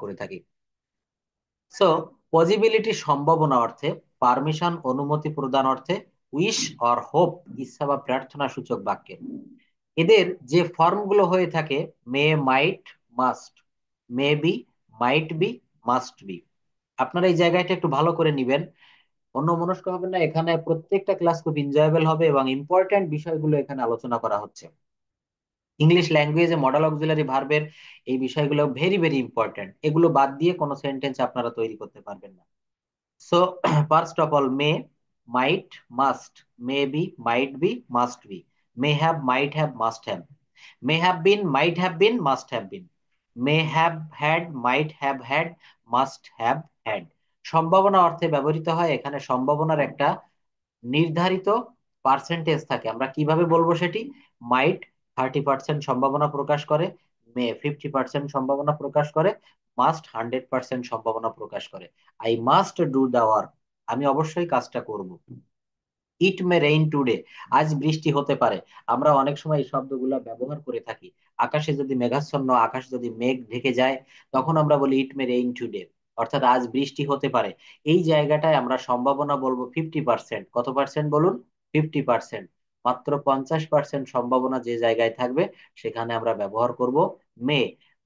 করে থাকি। So possibility সম্ভাবনা অর্থে, পারমিশন অনুমতি প্রদান অর্থে, উইশ অর হোপ ইচ্ছা বা প্রার্থনা সূচক বাক্যে এদের যে ফর্মগুলো হয়ে থাকে may, might, must, may be, might be, must be. আপনারা এই জায়গাটা একটু ভালো করে নিবেন, অন্যমনস্ক হবেন না। এখানে প্রত্যেকটা ক্লাস খুব এনজয়েবল হবে এবং ইম্পর্টেন্ট বিষয়গুলো এখানে আলোচনা করা হচ্ছে। ইংলিশ ল্যাঙ্গুয়েজে মডেল অক্সিলারি ভার্বের এই বিষয়গুলো ভেরি ভেরি ইম্পর্টেন্ট, এগুলো বাদ দিয়ে কোনো সেন্টেন্স আপনারা তৈরি করতে পারবেন না। So first of all may, might, must, may be, might be, must be, may have, might have, must have, may have been, might have been, must have been, may have had, might have had, must have had. সম্ভাবনা অর্থে ব্যবহৃত হয়। এখানে সম্ভাবনার একটা নির্ধারিত percentage থাকে। আমরা কিভাবে বলবো সেটি? মাইট 30% সম্ভাবনা প্রকাশ করে, মে 50% সম্ভাবনা প্রকাশ করে, মাস্ট 100% সম্ভাবনা প্রকাশ করে। I must do the work, আমি অবশ্যই কাজটা করব। ইট মে রেইন টুডে, আজ বৃষ্টি হতে পারে। আমরা অনেক সময় এই শব্দগুলো ব্যবহার করে থাকি। আকাশে যদি মেঘাচ্ছন্ন, আকাশ যদি মেঘ ঢেকে যায়, তখন আমরা বলি ইট মে রেইন টুডে, অর্থাৎ আজ বৃষ্টি হতে পারে। এই জায়গাটায় আমরা সম্ভাবনা বলবো 50%। কত পার্সেন্ট বলুন? 50%। মাত্র 50% সম্ভাবনা যে জায়গায় থাকবে সেখানে আমরা ব্যবহার করব মে।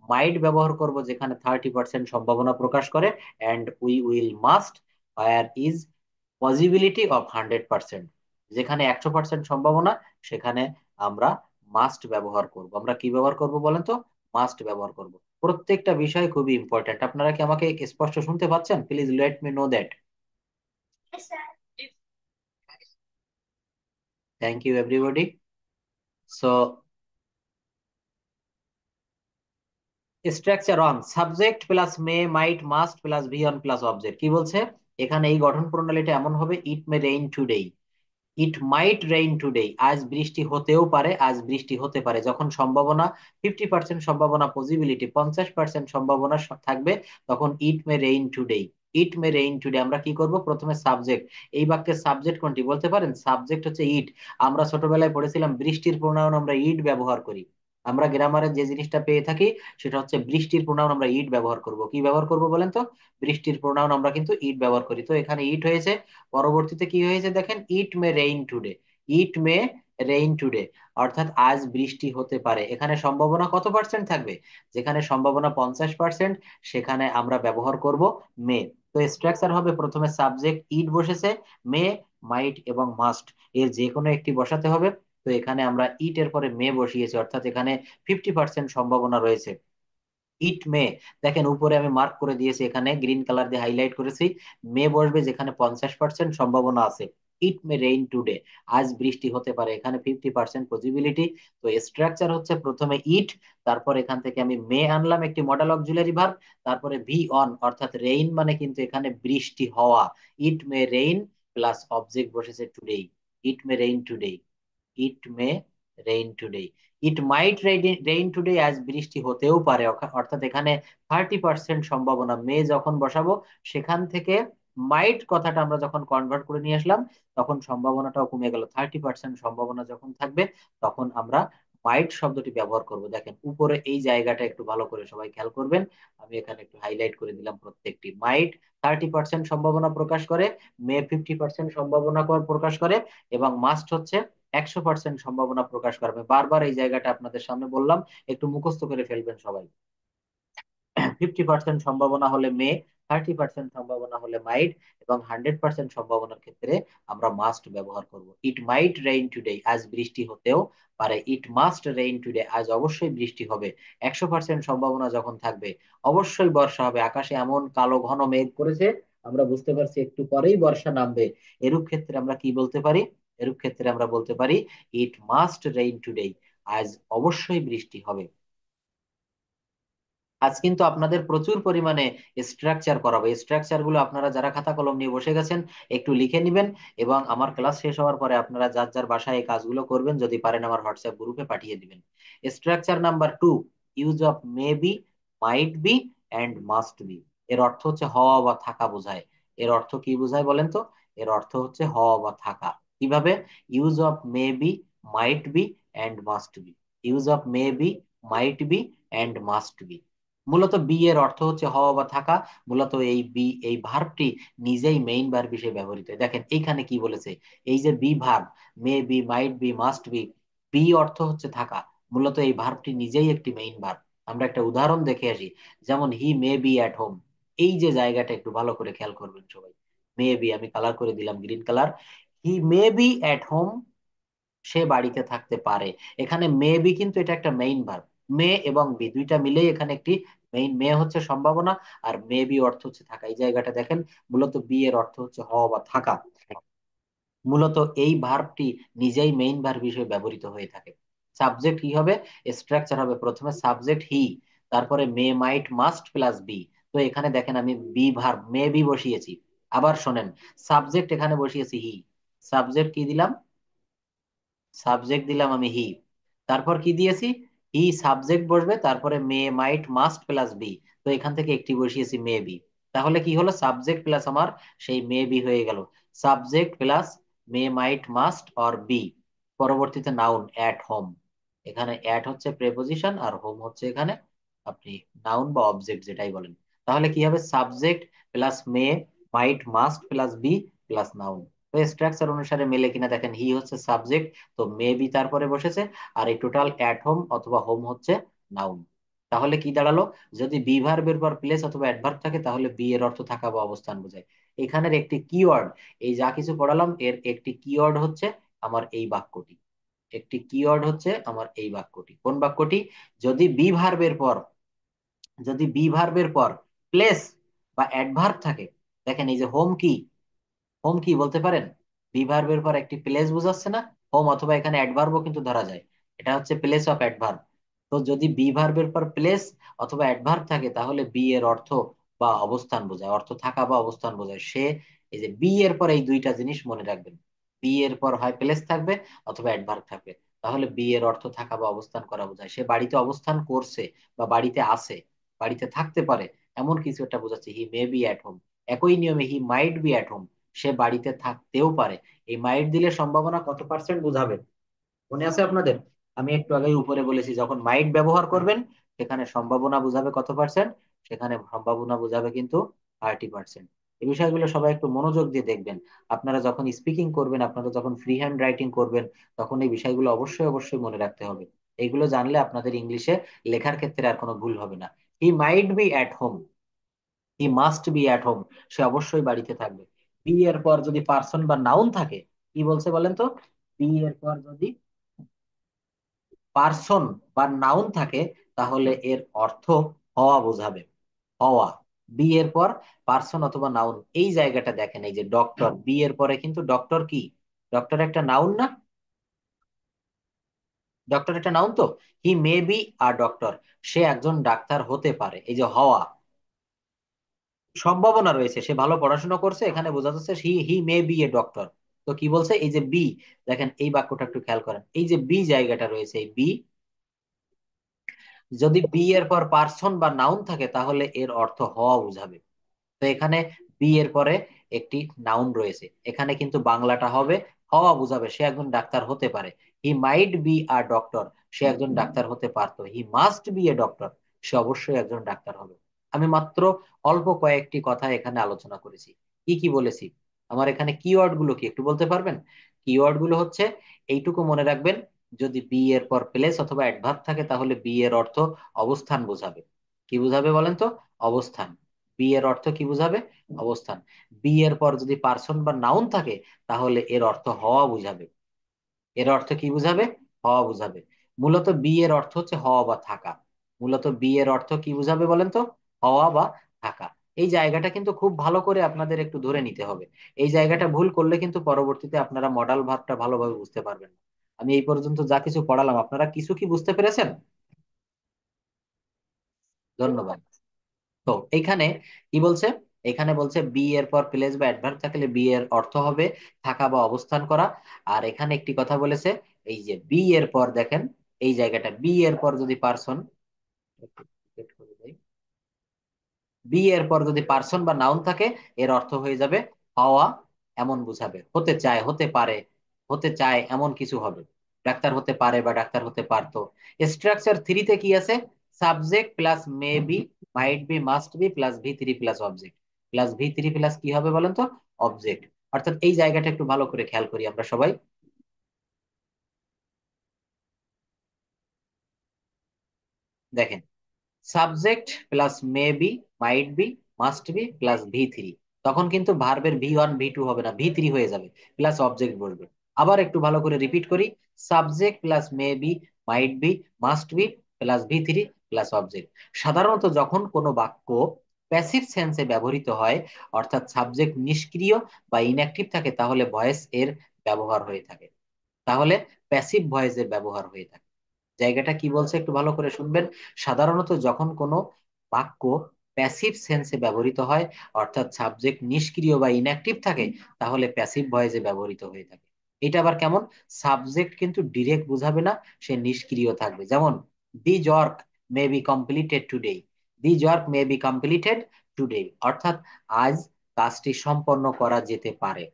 মাইট ব্যবহার করব যেখানে 30% সম্ভাবনা প্রকাশ করে, and we will must where is possibility of 100%, যেখানে 100% সম্ভাবনা সেখানে আমরা মাস্ট ব্যবহার করব। আমরা কি ব্যবহার করব বলেন তো? মাস্ট ব্যবহার করব। প্রত্যেকটা বিষয় খুবই ইম্পর্ট্যান্ট। আপনারা কি আমাকে স্পষ্ট শুনতে পাচ্ছেন? Please let me know that. Thank you everybody. So structure one, subject plus may, might, must plus V one plus object. কি বলছে এখানে? এই গঠন প্রণালীটা এমন হবে, it may rain today, it might rain today, আজ বৃষ্টি হতেও পারে, আজ বৃষ্টি হতে পারে। যখন সম্ভাবনা 50% সম্ভাবনা, পসিবিলিটি 50% সম্ভাবনা থাকবে, তখন ইট মে রেইন টুডে। ইট মে রেইন টুডে আমরা কি করব? প্রথমে সাবজেক্ট। এই বাক্যের সাবজেক্ট কোনটি বলতে পারেন? সাবজেক্ট হচ্ছে ইট। আমরা ছোটবেলায় পড়েছিলাম বৃষ্টির প্রোনাউন আমরা ইট ব্যবহার করি। আমরা গ্রামারে যে জিনিসটা পেয়ে থাকি সেটা হচ্ছে বৃষ্টির প্রোনাউন আমরা ইট ব্যবহার করব। কি ব্যবহার করব বলেন তো? বৃষ্টির প্রোনাউন আমরা কিন্তু ইট ব্যবহার করি। তো এখানে ইট হয়েছে, পরবর্তীতে কি হয়েছে দেখেন, ইট মে রেইন টুডে, ইট মে রেইন টুডে, অর্থাৎ আজ বৃষ্টি হতে পারে। এখানে সম্ভাবনা কত পার্সেন্ট থাকবে? যেখানে সম্ভাবনা 50%, সেখানে আমরা ব্যবহার করব মে। তো স্ট্রাকচার হবে, প্রথমে সাবজেক্ট ইট বসেছে, মে, মাইট এবং মাস্ট, এর যে কোনো একটি বসাতে হবে। তো এখানে আমরা ইট এর পরে মে বসিয়েছি, অর্থাৎ এখানে 50% সম্ভাবনা রয়েছে। ইট মে, দেখেন উপরে আমি মার্ক করে দিয়েছি, এখানে গ্রিন কালার দিয়ে হাইলাইট করেছি। মে বসবে যেখানে 50% সম্ভাবনা আছে। ইট মে রেইন টুডে, আজ বৃষ্টি হতে পারে, এখানে 50% পসিবিলিটি। তো স্ট্রাকচার হচ্ছে প্রথমে ইট, তারপর এখান থেকে আমি মে আনলাম একটি মডেল অক্সিলারি ভার্ব, তারপরে ভি অন অর্থাৎ রেইন মানে কিন্তু এখানে বৃষ্টি হওয়া। ইট মে রেইন প্লাস অবজেক্ট বসেছে today, it may rain today, it may rain today. It might rain today, আজ বৃষ্টি হতেও পারে, অর্থাৎ এখানে 30% সম্ভাবনা। মে যখন বসাবো সেখান থেকে মাইট কথাটা আমরা যখন কনভার্ট করে নিয়ে আসলাম, তখন সম্ভাবনাটাও কমে গেল। 30% সম্ভাবনা যখন থাকবে তখন আমরা মাইট শব্দটি ব্যবহার করব। দেখেন উপরে এই জায়গাটা একটু ভালো করে সবাই খেয়াল করবেন, আমি এখানে একটু হাইলাইট করে দিলাম প্রত্যেকটি। মাইট 30% সম্ভাবনা প্রকাশ করে, মে 50% সম্ভাবনা প্রকাশ করে, এবং মাস্ট হচ্ছে 100% সম্ভাবনা প্রকাশ করবে। বারবার এই জায়গাটা আপনাদের সামনে বললাম, একটু মুখস্থ করে ফেলবেন সবাই। 50% সম্ভাবনা হলে মে, 30% সম্ভাবনা হলে মাইট, এবং 100% সম্ভাবনার ক্ষেত্রে আমরা মাস্ট ব্যবহার করব। ইট মাইট রেইন টুডে, আজ বৃষ্টি হতেও পারে। ইট মাস্ট রেইন টুডে, আজ অবশ্যই বৃষ্টি হবে। 100% সম্ভাবনা যখন থাকবে, অবশ্যই বর্ষা হবে। আকাশে এমন কালো ঘন মেঘ করেছে, আমরা বুঝতে পারছি একটু পরেই বর্ষা নামবে। এরূপ ক্ষেত্রে আমরা কি বলতে পারি? এরূপ ক্ষেত্রে আমরা বলতে পারি ইট মাস্ট রেইন টুডে, আজ অবশ্যই বৃষ্টি হবে। আজ কিন্তু আপনাদের প্রচুর পরিমাণে স্ট্রাকচার করাবো। স্ট্রাকচার গুলো আপনারা যারা খাতা কলম নিয়ে বসে গেছেন একটু লিখে নিবেন, এবং আমার ক্লাস শেষ হওয়ার পরে আপনারা যার যার বাসায় এই কাজগুলো করবেন, যদি পারেন আমার হোয়াটসঅ্যাপ গ্রুপে পাঠিয়ে দিবেন। Structure number 2, use of May be, might B and must be. এর অর্থ হচ্ছে হওয়া বা থাকা বোঝায়। এর অর্থ কি বোঝায় বলেন তো? এর অর্থ হচ্ছে হওয়া বা থাকা। কিভাবে? Use of May be, might B and must be. Use of May be, might B and must be. মূলত বি এর অর্থ হচ্ছে হওয়া বা থাকা। মূলত এই বি, এই ভার্বটি নিজেই মেইন ভার্ব হিসেবে ব্যবহৃত হয়। দেখেন এইখানে কি বলেছে, এই যে be verb, may be, might be, must be, be অর্থ হচ্ছে থাকা। মূলত এই ভার্বটি নিজেই একটি মেইন ভার্ব। আমরা একটা উদাহরণ দেখে আসি। যেমন he may be at home, এই যে জায়গাটা একটু ভালো করে খেয়াল করবেন সবাই। মে বি, আমি কালার করে দিলাম green colour. He may be at home, সে বাড়িতে থাকতে পারে। এখানে মে বি কিন্তু এটা একটা মেইন ভার্ব। মে এবং বি দুইটা মিলেই এখানে একটি মেইন। মে হচ্ছে সম্ভাবনা, আর মে বি অর্থ হচ্ছে থাকা। এই জায়গাটা দেখেন, মূলত বি এর অর্থ হচ্ছে হওয়া বা থাকা। মূলত এই ভার্বটি নিজেই মেইন ভার্ব হিসেবে ব্যবহৃত হয়ে থাকে। সাবজেক্ট কি হবে, স্ট্রাকচার হবে প্রথমে সাবজেক্ট হি, তারপরে মে মাইট মাস্ট প্লাস বি। তো এখানে দেখেন আমি বি ভার্ব মে বি বসিয়েছি। আবার শোনেন, সাবজেক্ট এখানে বসিয়েছি হি। সাবজেক্ট কি দিলাম, সাবজেক্ট দিলাম আমি হি। তারপর কি দিয়েছি, হি সাবজেক্ট বসবে, তারপরে মে মাইট মাস্ট প্লাস বি। তো এখান থেকে একটি বসিয়েছি মে বি। তাহলে কি হলো, সাবজেক্ট প্লাস আমার সেই মে বি হয়ে গেল। Subject plus may might must or be, পরবর্তীতে নাউন অ্যাট হোম। এখানে অ্যাট হচ্ছে প্রেপোজিশন, আর হোম হচ্ছে এখানে আপনি নাউন বা অবজেক্ট যেটাই বলেন। তাহলে কি হবে, subject plus may might must plus be plus noun. তো স্ট্রাকচার অনুসারে মেলে কিনা দেখেন, হি হচ্ছে সাবজেক্ট, তো মে বি তারপরে বসেছে, আর এই টোটাল অ্যাট হোম অথবা হোম হচ্ছে নাউন। তাহলে কি দাঁড়ালো, যদি বি ভার্বের পর প্লেস অথবা অ্যাডভার্ব থাকে তাহলে বি এর অর্থ থাকা বা অবস্থান বোঝায়। এখানের একটি কিওয়ার্ড, এই যা কিছু পড়ালাম এর একটি কিওয়ার্ড হচ্ছে আমার এই বাক্যটি। একটি কিওয়ার্ড হচ্ছে আমার এই বাক্যটি। কোন বাক্যটি, যদি বি ভার্বের পর, যদি বি ভার্বের পর প্লেস বা অ্যাডভার্ব থাকে। দেখেন এই যে হোম কি, হোম কি বলতে পারেন, বি ভার্বের পর একটি প্লেস বোঝাচ্ছে না, হোম, অথবা এখানে অ্যাডভার্বও কিন্তু ধরা যায়। এটা হচ্ছে প্লেস অফ অ্যাডভার্ব। তো যদি বি ভার্বের পর প্লেস অথবা অ্যাডভার্ব থাকে তাহলে বি এর অর্থ বা অবস্থান বোঝায়, অর্থ থাকা বা অবস্থান বোঝায়। সে, এই যে বি এর পর এই দুইটা জিনিস মনে রাখবেন, বি এর পর হয় প্লেস থাকবে অথবা অ্যাডভার্ব থাকবে। তাহলে বি এর অর্থ থাকা বা অবস্থান করা বোঝায়। সে বাড়িতে অবস্থান করছে বা বাড়িতে আছে, বাড়িতে থাকতে পারে, এমন কিছু একটা বোঝাচ্ছে। হি মে বি অ্যাট হোম। একই নিয়মে হি মাইট বি অ্যাট হোম, সে বাড়িতে থাকতেও পারে। এই মাইট দিলে সম্ভাবনা কত পার্সেন্ট বোঝাবে, মনে আছে আপনাদের? আমি একটু আগে উপরে বলেছি, যখন মাইট ব্যবহার করবেন সেখানে সম্ভাবনা বোঝাবে কত পার্সেন্ট, সেখানে সম্ভাবনা বোঝাবে কিন্তু 30%। এই বিষয়গুলো সবাই একটু মনোযোগ দিয়ে দেখবেন। আপনারা যখন স্পিকিং করবেন, আপনারা যখন ফ্রি হ্যান্ড রাইটিং করবেন, তখন এই বিষয়গুলো অবশ্যই অবশ্যই মনে রাখতে হবে। এইগুলো জানলে আপনাদের ইংলিশে লেখার ক্ষেত্রে আর কোনো ভুল হবে না। He might be at home, he must be at home, সে অবশ্যই বাড়িতে থাকবে। বি এর পর যদি পার্সন বা নাউন থাকে, কি বলছে বলেন তো, বি এর পর যদি পার্সন বা নাউন থাকে তাহলে এর অর্থ হওয়া বোঝাবে, হওয়া। বি এর পর পার্সন অথবা নাউন, এই জায়গাটা দেখেন, এই যে ডক্টর, বি এর পরে কিন্তু ডক্টর কি, ডক্টর একটা নাউন না, ডক্টর একটা নাউন তো। হি মে বি আ ডক্টর, সে একজন ডাক্তার হতে পারে। এই যে হওয়া, সম্ভাবনা রয়েছে, সে ভালো পড়াশোনা করছে, এখানে বোঝা যাচ্ছে হি হি মে বি এ ডক্টর। তো কি বলছে, এই যে বি, দেখেন এই বাক্যটা একটু খেয়াল করেন, এই যে বি জায়গাটা রয়েছে, এই বি, যদি বি এর পর পার্সন বা নাউন থাকে তাহলে এর অর্থ হওয়া বোঝাবে। তো এখানে বি এর পরে একটি নাউন রয়েছে, এখানে কিন্তু বাংলাটা হবে হওয়া বোঝাবে, সে একজন ডাক্তার হতে পারে। হি মাইট বি আ ডক্টর, সে একজন ডাক্তার হতে পারতো। He must be a doctor, সে অবশ্যই একজন ডাক্তার হবে। আমি মাত্র অল্প কয়েকটি কথা এখানে আলোচনা করেছি। কি কি বলেছি, আমার এখানে কিওয়ার্ড গুলো কি একটু বলতে পারবেন? কিওয়ার্ড গুলো হচ্ছে, এইটুকু মনে রাখবেন, যদি বি এর পর প্লেস অথবা অ্যাডভার্ব থাকে তাহলে বি এর অর্থ অবস্থান বোঝাবে। কি বোঝাবে বলেন তো, অবস্থান। বি এর অর্থ কি বোঝাবে, অবস্থান। বি এর পর যদি পার্সন বা নাউন থাকে তাহলে এর অর্থ হওয়া বুঝাবে। এর অর্থ কি বুঝাবে, হওয়া বুঝাবে। মূলত বি এর অর্থ হচ্ছে হওয়া বা থাকা। মূলত বি এর অর্থ কি বুঝাবে বলেন তো, হওয়া বা থাকা। এই জায়গাটা কিন্তু খুব ভালো করে আপনাদের একটু ধরে নিতে হবে। এই জায়গাটা ভুল করলে কিন্তু পরবর্তীতে আপনারা মডাল ভাবটা ভালোভাবে বুঝতে পারবেন না। আমি এই পর্যন্ত যা কিছু পড়ালাম, আপনারা কিছু কি বুঝতে পেরেছেন? ধন্যবাদ। তো এইখানে কি বলছে, এখানে বলছে বি এর পর প্লেস বা অ্যাডভার্ব থাকলে বি এর অর্থ হবে থাকা বা অবস্থান করা। আর এখানে একটি কথা বলেছে, এই যে বি এর পর দেখেন, এই জায়গাটা বি এর পর যদি পার্সন, বি এর পর যদি পার্সন বা নাউন থাকে এর অর্থ হয়ে যাবে হওয়া, এমন বুঝাবে, হতে চায়, হতে পারে, হতে চায় এমন কিছু হবে। ডাক্তার হতে পারে বা ডাক্তার হতে পারতো। স্ট্রাকচার থ্রিতে কি আছে, subject plus may be might be must be plus V three plus object, plus V three plus কি হবে বলেন তো? অবজেক্ট। অর্থাৎ এই জায়গাটা একটু ভালো করে খেয়াল করি আমরা সবাই। দেখেন, subject plus may be, might be, must be plus V three, তখন কিন্তু ভার্বের ভি ওয়ান ভি টু হবে না, ভি থ্রি হয়ে যাবে, প্লাস অবজেক্ট বসবে। আবার একটু ভালো করে রিপিট করি, subject plus may be, might be, must be plus V three plus object. সাধারণত যখন কোনো বাক্য প্যাসিভ সেন্সে ব্যবহৃত হয়, অর্থাৎ সাবজেক্ট নিষ্ক্রিয় বা ইনঅ্যাক্টিভ থাকে, তাহলে ভয়েস এর ব্যবহার হয়ে থাকে, তাহলে প্যাসিভ ভয়েসের ব্যবহার হয়ে থাকে। জায়গাটা কি বলছে একটু ভালো করে শুনবেন। সাধারণত যখন কোনো বাক্য প্যাসিভ সেন্সে ব্যবহৃত হয়, অর্থাৎ সাবজেক্ট নিষ্ক্রিয় বা ইনঅ্যাক্টিভ থাকে, তাহলে প্যাসিভ ভয়েসে ব্যবহৃত হয়ে থাকে। এটা আবার কেমন? সাবজেক্ট কিন্তু ডিরেক্ট বুঝাবে না, সে নিষ্ক্রিয় থাকবে। যেমন the work may be completed today, the work may be completed today, অর্থাৎ আজ কাজটি সম্পন্ন করা যেতে পারে,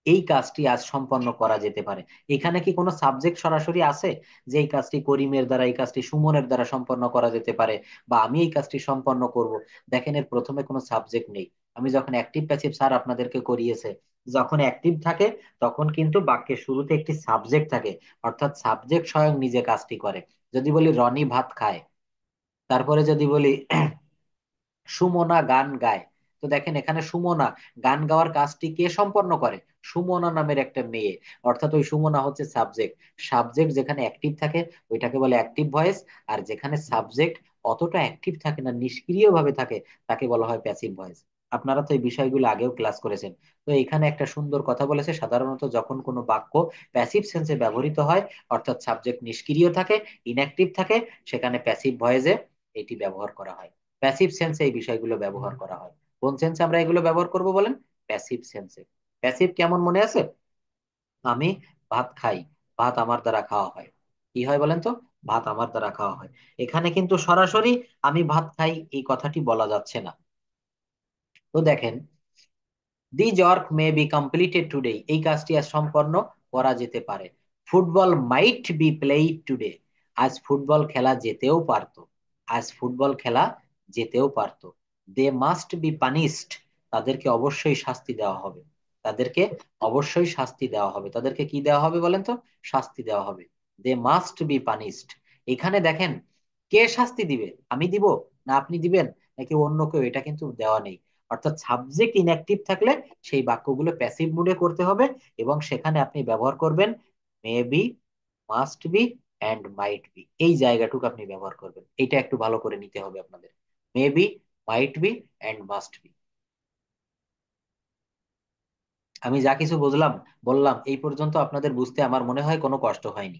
এই কাজটি আজ সম্পন্ন করা যেতে পারে। এখানে কি কোনো সাবজেক্ট সরাসরি আছে যে এই কাজটি করিমের দ্বারা, এই কাজটি সুমনের দ্বারা সম্পন্ন করা যেতে পারে, বা আমি এই কাজটি সম্পন্ন করব? দেখেন, এর প্রথমে কোনো সাবজেক্ট নেই। আমি যখন অ্যাক্টিভ প্যাসিভ স্যার আপনাদেরকে করিয়েছে, যখন অ্যাক্টিভ থাকে তখন কিন্তু বাক্যের শুরুতে একটি সাবজেক্ট থাকে, অর্থাৎ সাবজেক্ট স্বয়ং নিজে কাজটি করে। যদি বলি রনি ভাত খায়, তারপরে যদি বলি সুমনা গান গায়, তো দেখেন এখানে সুমনা গান গাওয়ার কাজটি কে সম্পন্ন করে? সুমনা নামের একটা মেয়ে, অর্থাৎ ওই সুমনা হচ্ছে সাবজেক্ট। সাবজেক্ট যেখানে অ্যাক্টিভ থাকে ওইটাকে বলে অ্যাক্টিভ ভয়েস, আর যেখানে সাবজেক্ট অতটা অ্যাক্টিভ থাকে না, নিষ্ক্রিয় ভাবে থাকে, তাকে বলা হয় প্যাসিভ ভয়েস। আপনারা তো এই বিষয়গুলো আগেও ক্লাস করেছেন। তো এখানে একটা সুন্দর কথা বলেছে, সাধারণত যখন কোনো বাক্য প্যাসিভ সেন্সে ব্যবহৃত হয়, অর্থাৎ সাবজেক্ট নিষ্ক্রিয় থাকে, ইনঅ্যাক্টিভ থাকে, সেখানে প্যাসিভ ভয়েসে এটি ব্যবহার করা হয়। প্যাসিভ সেন্সে এই বিষয়গুলো ব্যবহার করা হয়। কোন সেন্সে আমরা এগুলো ব্যবহার করব বলেন? প্যাসিভ সেন্সে। প্যাসিভ কেমন মনে আছে? আমি ভাত খাই, ভাত আমার দ্বারা খাওয়া হয়। কি হয় বলেন তো? ভাত আমার দ্বারা খাওয়া হয়। এখানে কিন্তু সরাসরি আমি ভাত খাই এই কথাটি বলা যাচ্ছে না। তো দেখেন, দি work may be completed today, এই কাজটি আজ সম্পন্ন করা যেতে পারে। Football might be played today, আজ ফুটবল খেলা যেতেও পারতো, আজ ফুটবল খেলা যেতেও পারতো। দে মাস্ট বি পানিশড, তাদেরকে অবশ্যই শাস্তি দেওয়া হবে, তাদেরকে অবশ্যই শাস্তি দেওয়া হবে। তাদেরকে কি দেওয়া হবে বলেন তো? শাস্তি দেওয়া হবে। They must be punished. এখানে দেখেন, কে শাস্তি দিবে? আমি দিব, না আপনি দিবেন, নাকি অন্য কেউ? এটা কিন্তু দেওয়া নেই। অর্থাৎ সাবজেক্ট ইনঅ্যাক্টিভ থাকলে সেই বাক্যগুলো প্যাসিভ মুডে করতে হবে, এবং সেখানে আপনি ব্যবহার করবেন may be, must B and might be, এই জায়গাটুকু আপনি ব্যবহার করবেন। এটা একটু ভালো করে নিতে হবে আপনাদের, মে be, might B and must be. আমি যা কিছু বুঝলাম বললাম এই পর্যন্ত, আপনাদের বুঝতে আমার মনে হয় কোনো কষ্ট হয়নি।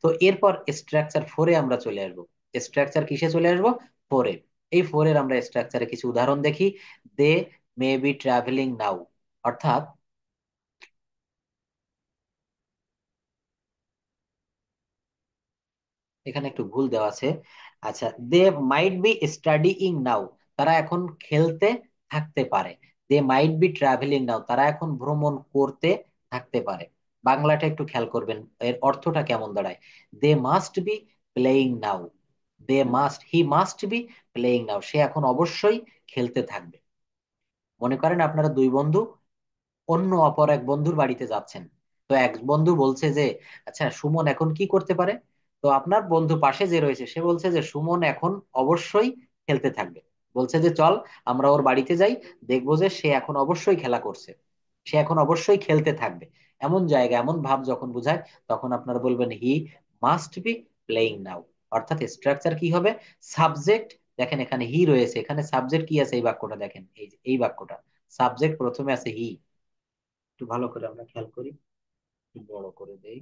তো এরপর স্ট্রাকচার ফোরে আমরা চলে আসবো। স্ট্রাকচার কিসে চলে আসবো? ফোরে। এই ফোরের আমরা স্ট্রাকচারে কিছু উদাহরণ দেখি। দে মে বি ট্রাভেলিং নাও, অর্থাৎ এখানে একটু ভুল দেওয়া আছে। আচ্ছা, দে মাইট বি স্টাডিং নাও, তারা এখন খেলতে থাকতে পারে। দে মাইট বি ট্রাভেলিং নাও, তারা এখন ভ্রমণ করতে থাকতে পারে। বাংলাটা একটু খেয়াল করবেন, এর অর্থটা কেমন দাঁড়ায়। They must be playing now, they must, he must be playing now, সে এখন অবশ্যই খেলতে থাকবে। মনে করেন আপনারা দুই বন্ধু অন্য অপর এক বন্ধুর বাড়িতে যাচ্ছেন। তো এক বন্ধু বলছে যে, আচ্ছা সুমন এখন কি করতে পারে? তো আপনার বন্ধু পাশে যে রয়েছে সে বলছে যে সুমন এখন অবশ্যই খেলতে থাকবে। বলছে যে চল আমরা ওর বাড়িতে যাই, দেখবো যে সে এখন অবশ্যই খেলা করছে, সে এখন অবশ্যই খেলতে থাকবে। এমন জায়গা, এমন ভাব যখন বোঝায়, তখন আপনারা বলবেন হি মাস্ট বি প্লেইং নাও। অর্থাৎ স্ট্রাকচার কি হবে? সাবজেক্ট, দেখেন এখানে হি রয়েছে, এখানে সাবজেক্ট কি আছে? এই বাক্যটা দেখেন, এই যে এই বাক্যটা, সাবজেক্ট প্রথমে আছে হি। একটু ভালো করে আমরা খেয়াল করি, একটু বড় করে দেই।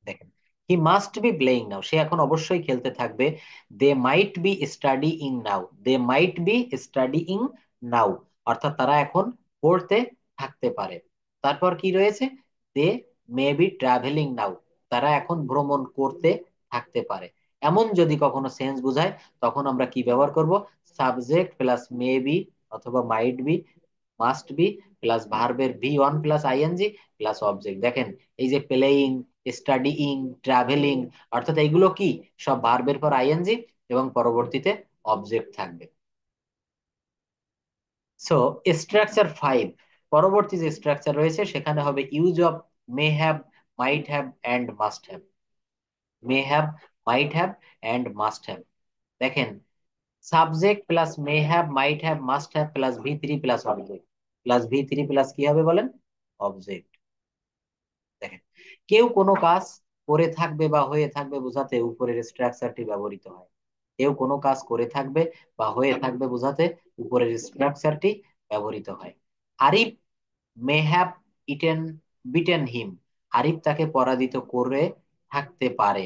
দেখেন, he must be playing now, সে এখন অবশ্যই খেলতে থাকবে। They might be studying now, they might be studying now, অর্থাৎ তারা এখন পড়তে থাকতে পারে। তারপর কি রয়েছে? দে মে বি ট্রাভেলিং নাও, তারা এখন ভ্রমণ করতে থাকতে পারে। এমন যদি কখনো সেন্স বোঝায়, তখন আমরা কি ব্যবহার করব? সাবজেক্ট প্লাস মে বি অথবা might be must be plus ভার্বের V one plus ING plus object. দেখেন এই যে প্লেইং, স্টাডিইং, ট্রাভেলিং, অর্থাৎ এইগুলো কি সব ভার্বের পর আইএনজি এবং পরবর্তীতে অবজেক্ট থাকবে। সো স্ট্রাকচার 5, পরবর্তী যে স্ট্রাকচার রয়েছে সেখানে হবে use of may have, might have and must have. May have, might have and must have. দেখেন subject plus may have, might have, must have plus V three plus object, plus V three plus কি হবে বলেন? Object. দেখেন কেউ কোনো কাজ করে থাকবে বা হয়ে থাকবে বোঝাতে উপরের স্ট্রাকচারটি ব্যবহৃত হয়। কেউ কোনো কাজ করে থাকবে বা হয়ে থাকবে বোঝাতে উপরের স্ট্রাকচারটি ব্যবহৃত হয়। Arif may have eaten beaten him, Arif তাকে পরাজিত করে থাকতে পারে।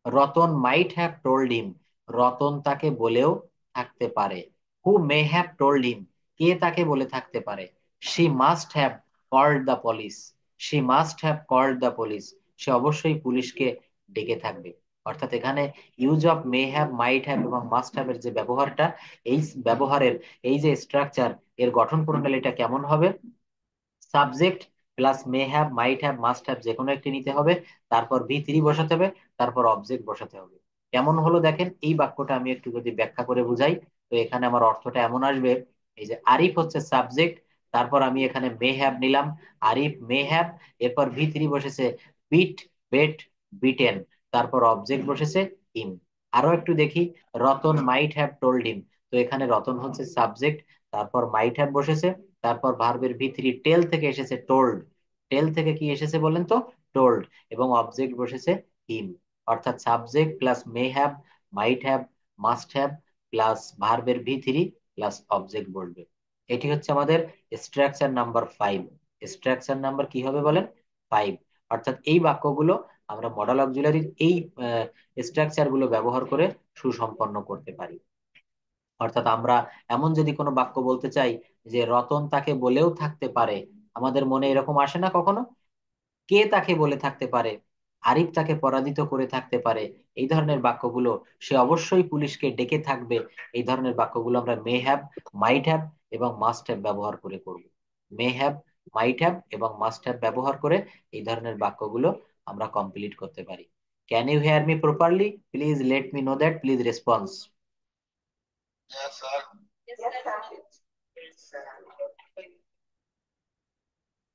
Ratan might have told him, Ratan তাকে বলেও থাকতে পারে। হু মে হ্যাভ টোল্ড হিম, কে তাকে বলে থাকতে পারে। She must have called the police, she must have called the police, সে অবশ্যই পুলিশকে ডেকে থাকবে। অর্থাৎ এখানে use of may have, might have এবং মাস্ট হ্যাভ এর যে ব্যবহারটা, এই ব্যবহারের এই যে স্ট্রাকচার, এর গঠন প্রণালীটা কেমন হবে? Subject plus may have, might have, must have যে কোনো একটি নিতে হবে, তারপর ভি থ্রি বসাতে হবে, তারপর অবজেক্ট বসাতে হবে। কেমন হলো দেখেন, এই বাক্যটা আমি একটু যদি ব্যাখ্যা করে বুঝাই, তো এখানে আমার অর্থটা এমন আসবে, এই যে আরিফ হচ্ছে সাবজেক্ট, তারপর আমি এখানে মে হ্যাভ নিলাম, আরিফ মে হ্যাভ, এরপর ভি থ্রি বসেছে বিট, বেট, বিটেন, তারপর অবজেক্ট বসেছে হিম। আরো একটু দেখি, রতন মাইট হ্যাভ টোল্ড হিম, তো এখানে রতন হচ্ছে সাবজেক্ট, তারপর মাইট হ্যাভ বসেছে, তারপর ভার্বের ভি থ্রি টেল থেকে এসেছে টোল্ড, টেল থেকে কি এসেছে বলেন তো? টোল্ড, এবং অবজেক্ট বসেছে হিম। অর্থাৎ subject plus may have, might have, must have plus ভার্বের ভি থ্রি প্লাস অবজেক্ট বলবে। এটি হচ্ছে আমাদের স্ট্রাকচার নাম্বার 5। স্ট্রাকচার নাম্বার কি হবে বলেন? 5। অর্থাৎ এই বাক্যগুলো আমরা মডেল অক্সিলারির এই স্ট্রাকচার গুলো ব্যবহার করে সুসম্পন্ন করতে পারি। অর্থাৎ আমরা এমন যদি কোনো বাক্য বলতে চাই যে রতন তাকে বলেও থাকতে পারে, আমাদের মনে এরকম আসে না কখনো? কে তাকে বলে থাকতে পারে, আরিফ তাকে পরাজিত করে থাকতে পারে, এই ধরনের বাক্যগুলো, সে অবশ্যই পুলিশকে ডেকে থাকবে, এই ধরনের বাক্যগুলো আমরা মে হ্যাভ, মাইট হ্যাভ এবং মাস্ট হ্যাভ ব্যবহার করে করব। মে হ্যাভ, মাইট হ্যাভ এবং মাস্ট হ্যাভ ব্যবহার করে এই ধরনের বাক্যগুলো আমরা কমপ্লিট করতে পারি। Can you hear me properly? Please let me know that, please response.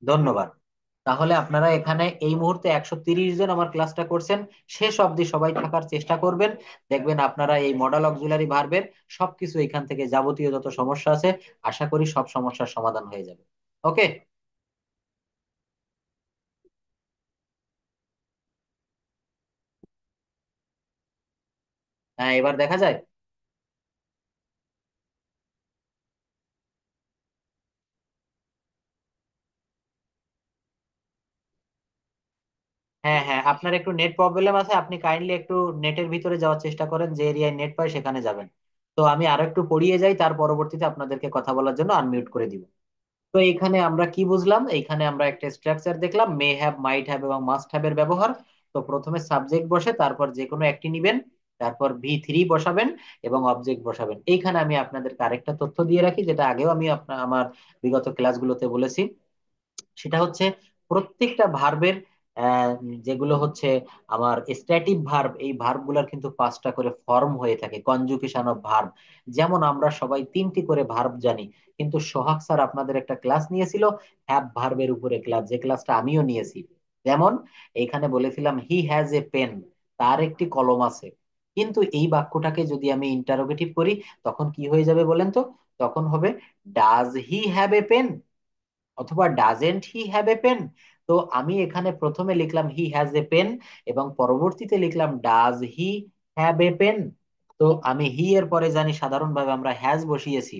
ধন্যবাদ। তাহলে আপনারা এখানে এই মুহূর্তে 130 জন আমার ক্লাসটা করছেন, শেষ অবধি সবাই থাকার চেষ্টা করবেন। দেখবেন আপনারা এই মডেল অক্সিলারি ভার্বের সবকিছু এখান থেকে যাবতীয় যত সমস্যা আছে, আশা করি সব সমস্যার সমাধান হয়ে যাবে। ওকে। হ্যাঁ, এবার দেখা যায়। হ্যাঁ হ্যাঁ, আপনার একটু নেট প্রবলেম আছে, আপনি কাইন্ডলি একটু নেটের ভিতরে যাওয়ার চেষ্টা করেন, যে এরিয়ায় নেট পায় সেখানে যাবেন। তো আমি আরো একটু পড়িয়ে যাই, তার পরবর্তীতে আপনাদেরকে কথা বলার জন্য আনমিউট করে দিব। তো এইখানে আমরা কি বুঝলাম? এইখানে আমরা একটা স্ট্রাকচার দেখলাম, মে হ্যাভ, মাইট হ্যাভ এবং মাস্ট হ্যাভ এর ব্যবহার। তো প্রথমে সাবজেক্ট বসে, তারপর যে কোনো একটি নিবেন, তারপর ভি থ্রি বসাবেন এবং অবজেক্ট বসাবেন। এইখানে আমি আপনাদেরকে আরেকটা তথ্য দিয়ে রাখি, যেটা আগেও আমি আমার বিগত ক্লাসগুলোতে বলেছি। সেটা হচ্ছে প্রত্যেকটা ভার্বের যেগুলো হচ্ছে আমার স্ট্যাটিক ভার্ব, এই ভার্ব গুলার কিন্তু 5টা করে ফর্ম হয়ে থাকে, কনজুগেশন অফ ভার্ব। যেমন আমরা সবাই 3টি করে ভার্ব জানি, কিন্তু সোহাগ স্যার আপনাদের একটা ক্লাস নিয়েছিল হ্যাভ ভার্বের উপরে, ক্লাস যে ক্লাসটা আমিও নিয়েছি। যেমন এইখানে বলেছিলাম হি হ্যাজ এ পেন, তার একটি কলম আছে। কিন্তু এই বাক্যটাকে যদি আমি ইন্টারোগেটিভ করি, তখন কি হয়ে যাবে বলেন তো? তখন হবে does he have a pen, অথবা doesn't he have a pen. তো আমি এখানে প্রথমে লিখলাম হি হ্যাজ এ পেন এবং পরবর্তীতে লিখলাম does he have a pen. তো আমি হি এর পরে জানি সাধারণভাবে আমরা হ্যাজ বসিয়েছি।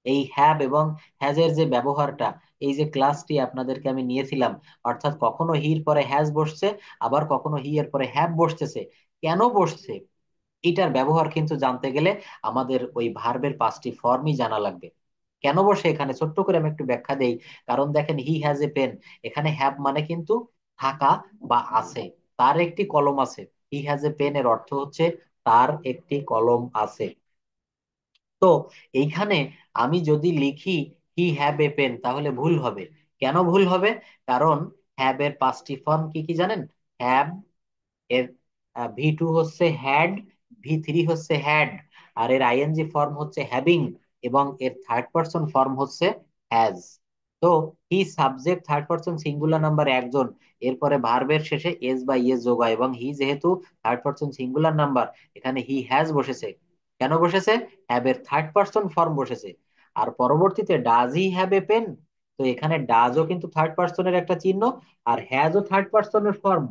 এই হ্যাভ এবং হ্যাজ এর যে ব্যবহারটা, এই যে ক্লাসটি আপনাদেরকে আমি নিয়েছিলাম, অর্থাৎ কখনো হির পরে হ্যাজ বসছে, আবার কখনো হি এর পরে হ্যাভ বসতেছে। কেন বসছে এটার ব্যবহার কিন্তু জানতে গেলে আমাদের ওই ভার্বের 5টি ফর্মই জানা লাগবে। কেন বসে এখানে ছোট্ট করে আমি একটু ব্যাখ্যা দেই। কারণ দেখেন হি হ্যাজ এ পেন, এখানে হ্যাভ মানে কিন্তু থাকা বা আছে, তার একটি কলম আছে। হি হ্যাজ এ পেন এর অর্থ হচ্ছে তার একটি কলম আছে। তো এইখানে আমি যদি লিখি হি হ্যাভ এ পেন, তাহলে ভুল হবে। কেন ভুল হবে? কারণ হ্যাভ এর পাঁচটি ফর্ম কি কি জানেন? হ্যাভ, এর ভি টু হচ্ছে হ্যাড, ভি3 হচ্ছে হ্যাড, আর এর আইএনজি ফর্ম হচ্ছে হ্যাভিং, এবং এর থার্ড পারসন ফর্ম হচ্ছে হ্যাজ। তো he subject third person singular number একজন, এরপরে ভার্বের শেষে এস বা ইএস যোগ হয়, এবং হি যেহেতু থার্ড পারসন সিঙ্গুলার নাম্বার, এখানে হি হ্যাজ বসেছে। কেন বসেছে? হ্যাভ এর থার্ড পারসন ফর্ম বসেছে। আর পরবর্তীতে does he have a pen, তো এখানে ডাজও কিন্তু থার্ড পারসনের একটা চিহ্ন, আর হ্যাজও থার্ড পারসনের ফর্ম।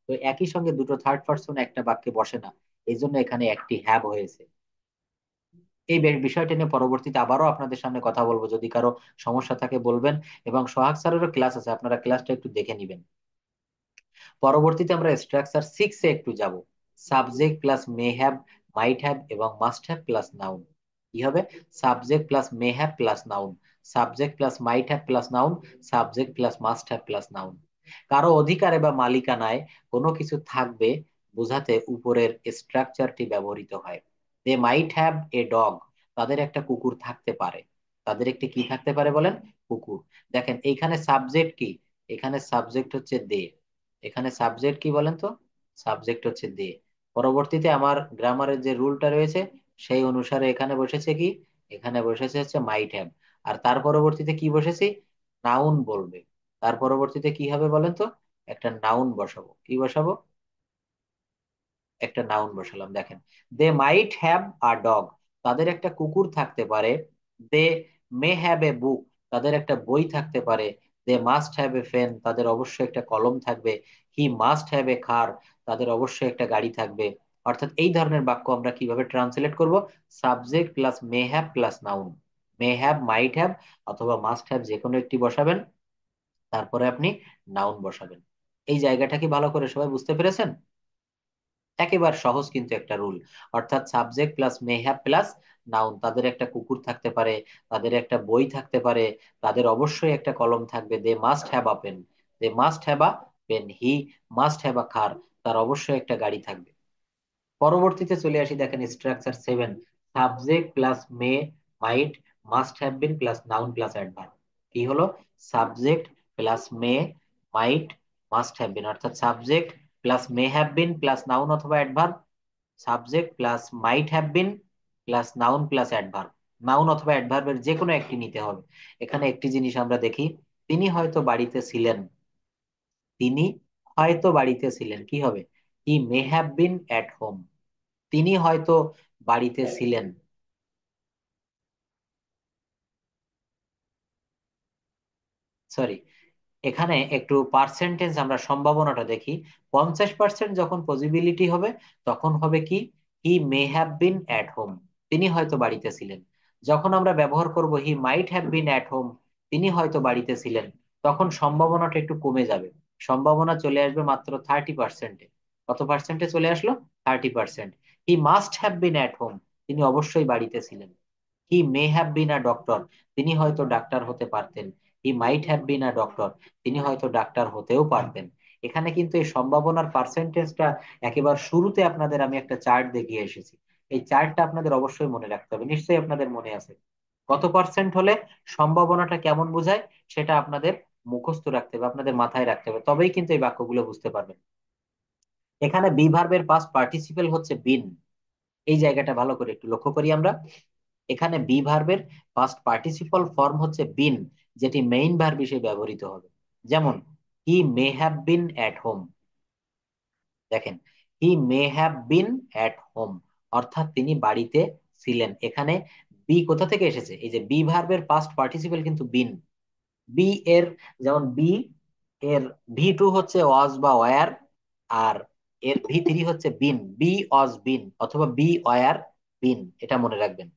তো একই সঙ্গে দুটো থার্ড পারসন একটা বাক্যে বসে না, এই জন্য এখানে একটি হ্যাভ হয়েছে। এই বিষয়টা নিয়ে পরবর্তীতে আবারও আপনাদের সামনে কথা বলবো, যদি কারো সমস্যা থাকে বলবেন। এবং সোহাগ স্যারেরও ক্লাস আছে, আপনারা ক্লাসটা একটু দেখে নিবেন। পরবর্তীতে আমরা স্ট্রাকচার 6-এ একটু যাব। Subject plus may have, might have এবং মাস্ট হ্যাভ প্লাস নাউন। কি হবে? Subject plus may have plus noun, subject plus might have plus noun, subject plus must have plus noun. কারো অধিকারে বা মালিকানায় কোনো কিছু থাকবে বোঝাতে উপরের স্ট্রাকচারটি ব্যবহৃত হয়। দে মাইট হ্যাভ এ ডগ, তাদের একটা কুকুর থাকতে পারে। তাদের একটি কি থাকতে পারে বলেন? কুকুর। দেখেন এইখানে সাবজেক্ট কি? এখানে সাবজেক্ট হচ্ছে দে। এখানে সাবজেক্ট কি বলেন তো? সাবজেক্ট হচ্ছে দে। পরবর্তীতে আমার গ্রামারের যে রুলটা রয়েছে সেই অনুসারে এখানে বসেছে কি? এখানে বসেছে হচ্ছে মাইট হ্যাভ। আর তার পরবর্তীতে কি বসেছি? নাউন বলবে। তার পরবর্তীতে কি হবে বলেন তো? একটা নাউন বসাবো। কি বসাবো? একটা নাউন বসালাম। দেখেন, দে মাইট হ্যাভ আ ডগ, তাদের একটা কুকুর থাকতে পারে। দে মে হ্যাভ এ বুক, তাদের একটা বই থাকতে পারে। They must have a pen, তাদের অবশ্যই একটা কলম থাকবে। হি মাস্ট হ্যাভ এ কার, তাদের অবশ্যই একটা গাড়ি থাকবে। অর্থাৎ এই ধরনের বাক্য আমরা কিভাবে ট্রান্সলেট করব? Subject plus may have plus noun. May have, might have অথবা মাস্ট হ্যাভ যে কোনো একটি বসাবেন, তারপরে আপনি নাউন বসাবেন। এই জায়গাটা কি ভালো করে সবাই বুঝতে পেরেছেন? একেবারে সহজ কিন্তু একটা রুল। অর্থাৎ subject plus may have plus noun, তাদের একটা কুকুর থাকতে পারে, তাদের একটা বই থাকতে পারে, তাদের অবশ্যই একটা কলম থাকবে। They must have a pen, they must have a pen. He must have a car, তার অবশ্যই একটা গাড়ি থাকবে। পরবর্তীতে চলে আসি, দেখেন structure 7। Subject plus may, might, must have been plus noun plus adverb. কি হলো? Subject plus may, might, must have been, অর্থাৎ subject plus may have been plus noun অথবা adverb, subject plus might have been plus noun plus adverb. Noun অথবা অ্যাডভার্বের যে কোনো একটি নিতে হবে। এখানে একটি জিনিস আমরা দেখি, তিনি হয়তো বাড়িতে ছিলেন। তিনি হয়তো বাড়িতে ছিলেন, কি হবে? He may have been at home. তিনি হয়তো বাড়িতে ছিলেন। সরি, এখানে একটু পার্সেন্টেজ আমরা সম্ভাবনাটা দেখি। 50% যখন পসিবিলিটি হবে, তখন হবে কি? He may have been at home, তিনি হয়তো বাড়িতে ছিলেন। যখন আমরা ব্যবহার করব he might have been at home, তিনি হয়তো বাড়িতে ছিলেন, তখন সম্ভাবনাটা একটু কমে যাবে। সম্ভাবনা চলে আসবে মাত্র 30%-এ। কত পার্সেন্টে চলে আসলো? 30%। হি must have been at home, তিনি অবশ্যই বাড়িতে ছিলেন। He may have bin a doctor, তিনি হয়তো ডাক্তার হতে পারতেন। হি might have bin a doctor, তিনি হয়তো ডাক্তার হতেও পারতেন। এখানে কিন্তু এই সম্ভাবনার পার্সেন্টেজটা একেবারে শুরুতে আপনাদের আমি একটা চার্ট দেখিয়ে এসেছি। এই চার্টটা আপনাদের অবশ্যই মনে রাখতে হবে, নিশ্চয়ই আপনাদের মনে আছে। কত পার্সেন্ট হলে সম্ভাবনাটা কেমন বোঝায়, সেটা আপনাদের মুখস্থ রাখতে হবে, আপনাদের মাথায় রাখতে হবে, তবেই কিন্তু এই বাক্যগুলো বুঝতে পারবেন। এখানে বি ভার্বের পাস্ট পার্টিসিপেল হচ্ছে বিন। এই জায়গাটা ভালো করে একটু লক্ষ্য করি আমরা। এখানে বি ভার্বের পাস্ট পার্টিসিপল ফর্ম হচ্ছে বিন, যেটি মেইন ভার্ব হিসেবে ব্যবহৃত হবে। যেমন he may have been at home. দেখেন, he may have been at home, অর্থাৎ তিনি বাড়িতে ছিলেন। এখানে বি কোথা থেকে এসেছে? এই যে বি ভার্বের পাস্ট পার্টিসিপল কিন্তু বিন। বি এর, যেমন বি এর ভি2 হচ্ছে ওয়াজ বা ওয়ার, আর এর ভি3 হচ্ছে বিন। বি ওয়াজ বিন অথবা বি ওয়ার বিন, এটা মনে রাখবেন।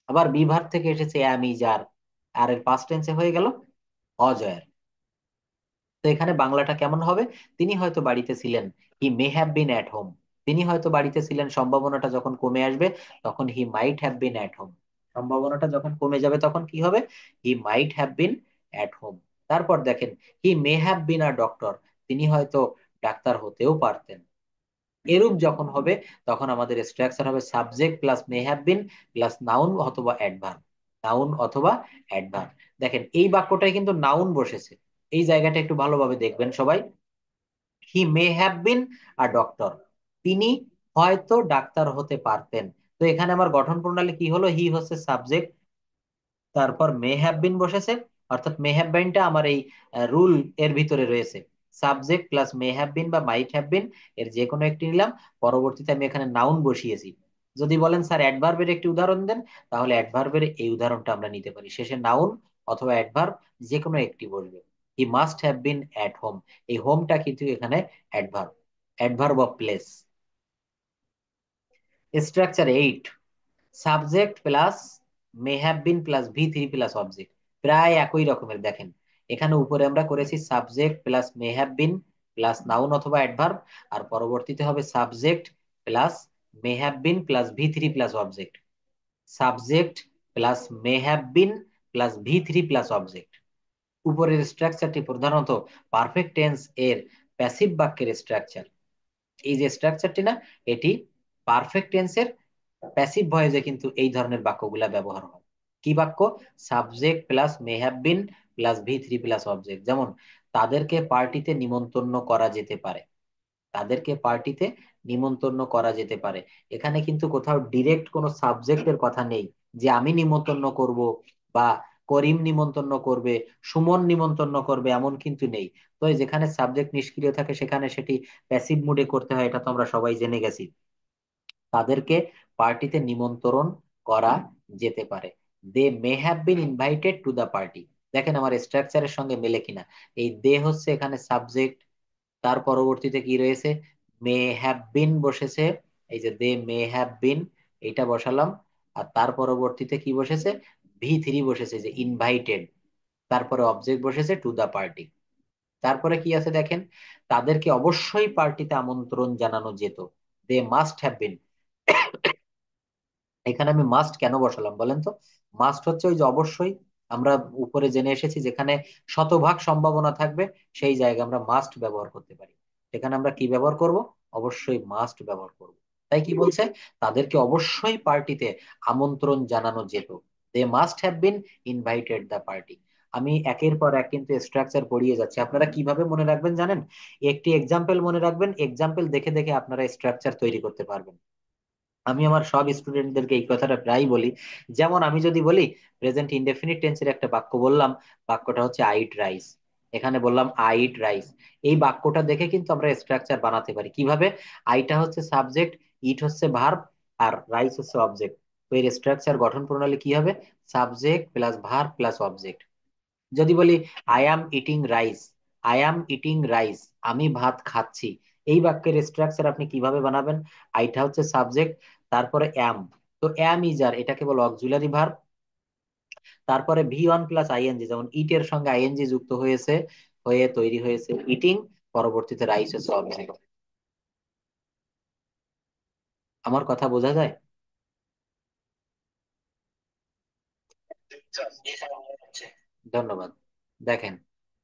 আবার বি ভার্ব থেকে এসেছে অ্যাম, ইজ, আর। আর এর পাস্ট টেন্সে হয়ে গেল অজয়ের। তো এখানে বাংলাটা কেমন হবে? তিনি হয়তো বাড়িতে ছিলেন, he may have been at home. তিনি হয়তো বাড়িতে ছিলেন, সম্ভাবনাটা যখন কমে আসবে তখন he might have been at home. সম্ভাবনাটা যখন কমে যাবে তখন কি হবে? He might have been at home. তারপর দেখেন, he may have bin a doctor, তিনি হয়তো ডাক্তার হতেও পারতেন। এরূপ যখন হবে তখন আমাদের স্ট্রাকচার হবে subject plus may have been plus noun অথবা অ্যাডভার্ব। নাউন অথবা অ্যাডভার্ব। দেখেন এই বাক্যটায় কিন্তু নাউন বসেছে, এই জায়গাটা একটু ভালোভাবে দেখবেন সবাই। হি may have bin a doctor, তিনি হয়তো ডাক্তার হতে পারতেন। তো এখানে আমার গঠন প্রণালী কি হলো, হি হচ্ছে সাবজেক্ট, তারপর মে হ্যাভ বিন বসেছে, অর্থাৎ মে হ্যাভ বিনটা আমার এই রুল এর ভিতরে রয়েছে। সাবজেক্ট প্লাস মে হ্যাভ বিন বা মাইট হ্যাভ বিন, এর যে কোনো একটি নিলাম, পরবর্তীতে আমি এখানে নাউন বসিয়েছি। যদি বলেন স্যার অ্যাডভার্বের একটি উদাহরণ দেন, তাহলে অ্যাডভার্বের এই উদাহরণটা আমরা নিতে পারি, শেষে নাউন অথবা অ্যাডভার্ব যে কোনো একটি বসবে। হি must have been at home, এই হোমটা কিন্তু এখানে adverb, adverb of place. Structure 8, subject plus may have been plus ভি3 প্লাস অবজেক্ট, প্রায় একই রকমের। দেখেন এখানে উপরে আমরা করেছি subject plus may have been plus noun অথবা অ্যাডভার্ব, আর পরবর্তীতে হবে subject plus may have been plus ভি3 plus object. Subject plus may have been plus ভি3 প্লাস অবজেক্ট। উপরের স্ট্রাকচারটি প্রধানত পারফেক্ট টেন্স এর প্যাসিভ বাক্যের স্ট্রাকচার। এই যে স্ট্রাকচারটি না, এটি পারফেক্ট টেন্সের প্যাসিভ ভয়েসে কিন্তু এই ধরনের বাক্যগুলা ব্যবহার হয়। কি বাক্য? Subject plus may have been plus ভি3 প্লাস অবজেক্ট। যেমন তাদেরকে পার্টিতে নিমন্ত্রণ করা যেতে পারে, তাদেরকে পার্টিতে নিমন্ত্রণ করা যেতে পারে। এখানে কিন্তু কোথাও ডিরেক্ট কোনো সাবজেক্টের কথা নেই যে আমি নিমন্ত্রণ করব বা করিম নিমন্ত্রণ করবে, সুমন নিমন্ত্রণ করবে, এমন কিন্তু নেই। তো এই যেখানে সাবজেক্ট নিষ্ক্রিয় থাকে সেখানে সেটি প্যাসিভ মুডে করতে হয়, এটা তো আমরা সবাই জেনে গেছি। তাদেরকে পার্টিতে নিমন্ত্রণ করা যেতে পারে। They may have been invited to the party. দেখেন আমার স্ট্রাকচারের সঙ্গে মেলে কিনা। এই দে হচ্ছে এখানে সাবজেক্ট, তার পরবর্তীতে কি রয়েছে, মে হ্যাভ বিন বসেছে। এই যে দে মে হ্যাভ বিন, এইটা বসালাম। আর তার পরবর্তীতে কি বসেছে, ভি3 বসেছে যে ইনভাইটেড, তারপরে অবজেক্ট বসেছে টু দা পার্টি। তারপরে কি আছে দেখেন, তাদেরকে অবশ্যই পার্টিতে আমন্ত্রণ জানানো যেত। দে মাস্ট হ্যাভ বিন, এখানে আমি মাস্ট কেন বসালাম বলেন তো? মাস্ট হচ্ছে ওই যে অবশ্যই, আমরা উপরে জেনে এসেছি যেখানে শতভাগ সম্ভাবনা থাকবে সেই জায়গায় আমরা মাস্ট ব্যবহার করতে পারি। সেখানে আমরা কি ব্যবহার করব? অবশ্যই মাস্ট ব্যবহার করব। তাই কি বলছে, তাদেরকে অবশ্যই পার্টিতে আমন্ত্রণ জানানো যেত। They must have been invited the party. আমি একের পর এক কিন্তু স্ট্রাকচার পড়িয়ে যাচ্ছি, আপনারা কিভাবে মনে রাখবেন জানেন? একটি এক্সাম্পল মনে রাখবেন, এক্সাম্পল দেখে দেখে আপনারা স্ট্রাকচার তৈরি করতে পারবেন। আমি আমার সব স্টুডেন্টদেরকে এই কথাটা প্রায় বলি। যেমন আমি যদি বলি প্রেজেন্ট ইনডেফিনিট টেন্সের একটা বাক্য বললাম, বাক্যটা হচ্ছে আই ইট রাইস, এখানে বললাম আই ইট রাইস। এই বাক্যটা দেখে কিন্তু আমরা স্ট্রাকচার বানাতে পারি কিভাবে। আইটা হচ্ছে সাবজেক্ট, ইট হচ্ছে ভার্ব, আর রাইস হচ্ছে অবজেক্ট। তো এর স্ট্রাকচার গঠন প্রণালী কি হবে, subject plus verb plus object. যদি বলি I am eating rice, I am eating rice, আমি ভাত খাচ্ছি, এই বাক্যের স্ট্রাকচার আপনি কিভাবে বানাবেন? আইটা হচ্ছে সাবজেক্ট, তারপরে অ্যাম, তো অ্যাম ইজ আর এটা কেবল অক্সিলারি ভার্ব, তারপরে ভি1 প্লাস আইএনজি, যেমন ইট এর সঙ্গে আইএনজি যুক্ত হয়েছে, হয়ে তৈরি হয়েছে ইটিং, পরবর্তীতে রাইস হচ্ছে অবজেক্ট। আমার কথা বোঝা যায়? ধন্যবাদ। দেখেন,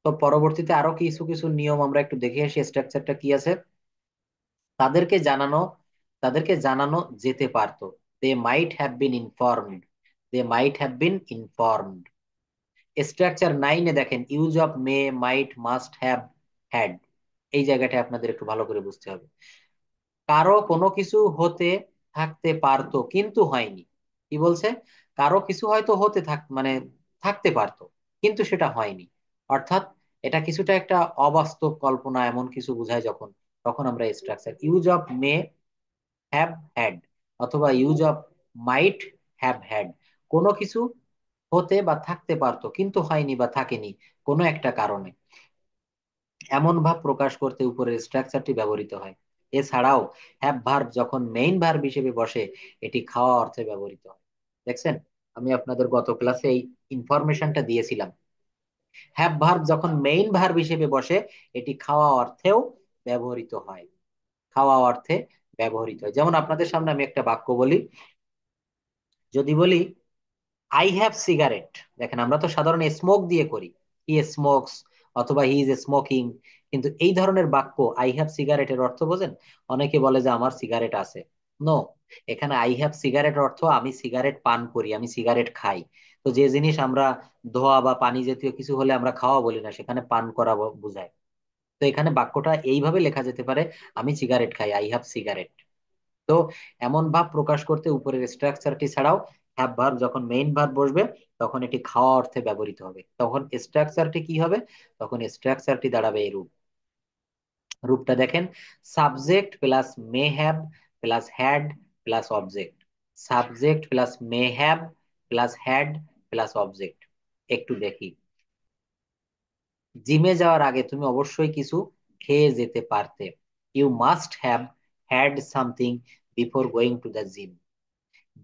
তো পরবর্তীতে আরো কিছু কিছু নিয়ম আমরা একটু দেখে আসি, স্ট্রাকচারটা কি আছে। তাদেরকে জানানো, তাদেরকে জানানো যেতে পারতো, they might have been informed, they might have been informed. Structure 9-এ দেখেন use of may might must have had, এই জায়গাটা আপনাদের একটু ভালো করে বুঝতে হবে। কারো কোনো কিছু হতে থাকতে পারতো কিন্তু হয়নি। কি বলছে, কারো কিছু হয়তো হতে মানে থাকতে পারতো কিন্তু সেটা হয়নি। অর্থাৎ এটা কিছুটা একটা অবাস্তব কল্পনা এমন কিছু বোঝায় যখন, তখন আমরা structure use of may have had অথবা use of might have had, কোনো কিছু হতে বা থাকতে পারতো কিন্তু হয়নি বা থাকেনি কোনো একটা কারণে, এমন ভাব প্রকাশ করতে উপরের স্ট্রাকচারটি ব্যবহৃত হয়। এছাড়াও হ্যাভ ভার্ব যখন মেইন ভার্ব হিসেবে বসে এটি খাওয়া অর্থে ব্যবহৃত হয়। দেখছেন, আমি আপনাদের গত ক্লাসে এই ইনফরমেশনটা দিয়েছিলাম। হ্যাভ ভার্ব যখন মেইন ভার্ব হিসেবে বসে এটি খাওয়া অর্থেও ব্যবহৃত হয়, খাওয়া অর্থে ব্যবহৃত হয়। যেমন আপনাদের সামনে আমি একটা বাক্য বলি, যদি বলি আই হ্যাভ সিগারেট, দেখেন আমরা তো সাধারণ স্মোক দিয়ে করি, হি স্মোকস অথবা হি ইজ স্মোকিং, কিন্তু এই ধরনের বাক্য আই হ্যাভ সিগারেটের অর্থ বোঝেন? অনেকে বলে যে আমার সিগারেট আছে। নো, এখানে আই হ্যাভ সিগারেট অর্থ আমি সিগারেট পান করি, আমি সিগারেট খাই। তো যে জিনিস আমরা ধোয়া বা পানি জাতীয় কিছু হলে আমরা খাওয়া বলি না, সেখানে পান করা বোঝায়। তো এখানে বাক্যটা এইভাবে লেখা যেতে পারে, আমি সিগারেট খাই, আই হ্যাভ সিগারেট। তো এমন ভাব প্রকাশ করতে উপরের স্ট্রাকচারটি ছাড়াও হ্যাভ ভার্ব যখন মেইন ভার্ব বসবে, তখন এটি খাওয়া অর্থে ব্যবহৃত হবে। তখন স্ট্রাকচারটি কি হবে? তখন স্ট্রাকচারটি দাঁড়াবে এই রূপ। রূপটা দেখেন, subject plus may have plus had plus object. Subject plus may have plus had plus object. একটু দেখি, জিমে যাওয়ার আগে তুমি অবশ্যই কিছু খেয়ে যেতে পারতে। You must have had something before going to the gym.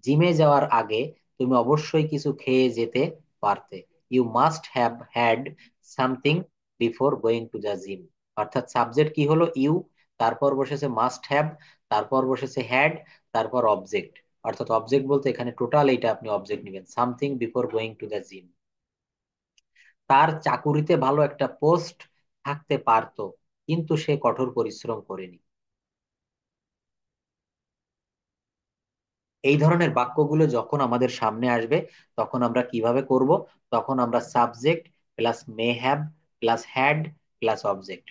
জিমে যাওয়ার আগে তুমি অবশ্যই কিছু খেয়ে যেতে পারতে। You must have had something before going to the gym. অর্থাৎ সাবজেক্ট কি হলো? ইউ, তারপর বসেছে মাস্ট হ্যাভ, তারপর বসেছে হ্যাড, তারপর অবজেক্ট। অর্থাৎ অবজেক্ট বলতে এখানে টোটাল এইটা আপনি অবজেক্ট নেবেন, something before going to the gym. তার চাকুরিতে ভালো একটা পোস্ট থাকতে পারতো, কিন্তু সে কঠোর পরিশ্রম করেনি। এই ধরনের বাক্যগুলো যখন আমাদের সামনে আসবে, তখন আমরা কিভাবে করব? তখন আমরা subject plus may have plus had plus object.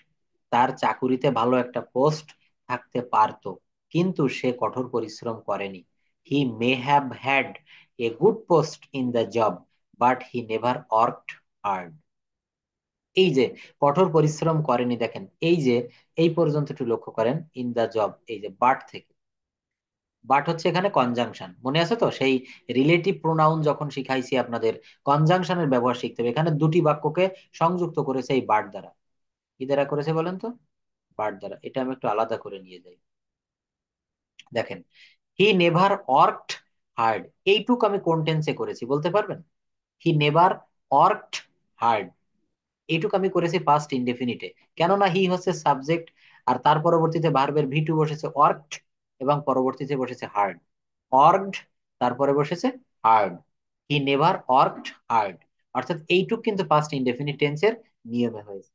তার চাকুরিতে ভালো একটা পোস্ট থাকতে পারতো, কিন্তু সে কঠোর পরিশ্রম করেনি। He may have had a good post in the job, but he never worked hard. এই যে কঠোর পরিশ্রম করেনি, দেখেন এই যে এই পর্যন্ত একটু লক্ষ্য করেন, ইন দা জব, এই যে বাট থেকে, বাট হচ্ছে এখানে কনজাংশন, মনে আছে তো? সেই রিলেটিভ প্রোনাউন যখন শিখাইছি আপনাদের, কনজাংশনের ব্যবহার শিখতে হবে। এখানে দুটি বাক্যকে সংযুক্ত করেছে এই বাট দ্বারা। কি দ্বারা করেছে বলেন তো? বাট দ্বারা। এটা আমি একটু আলাদা করে নিয়ে যাই। দেখেন, হি নেভার ওয়ার্কড হার্ড, এইটুক আমি কোন টেন্সে করেছি বলতে পারবেন? হি নেভার ওয়ার্কড হার্ড, এইটুকু আমি করেছি পাস্ট ইনডেফিনিটে। কেননা হি হচ্ছে সাবজেক্ট, আর তার পরবর্তীতে ভার্বের ভি টু বসেছে ওয়ার্কড, এবং পরবর্তীতে বসেছে হার্ড। ওয়ার্কড, তারপরে বসেছে হার্ড। হি নেভার ওয়ার্কড হার্ড, অর্থাৎ এইটুক কিন্তু পাস্ট ইনডেফিনিট টেন্সের নিয়মে হয়েছে।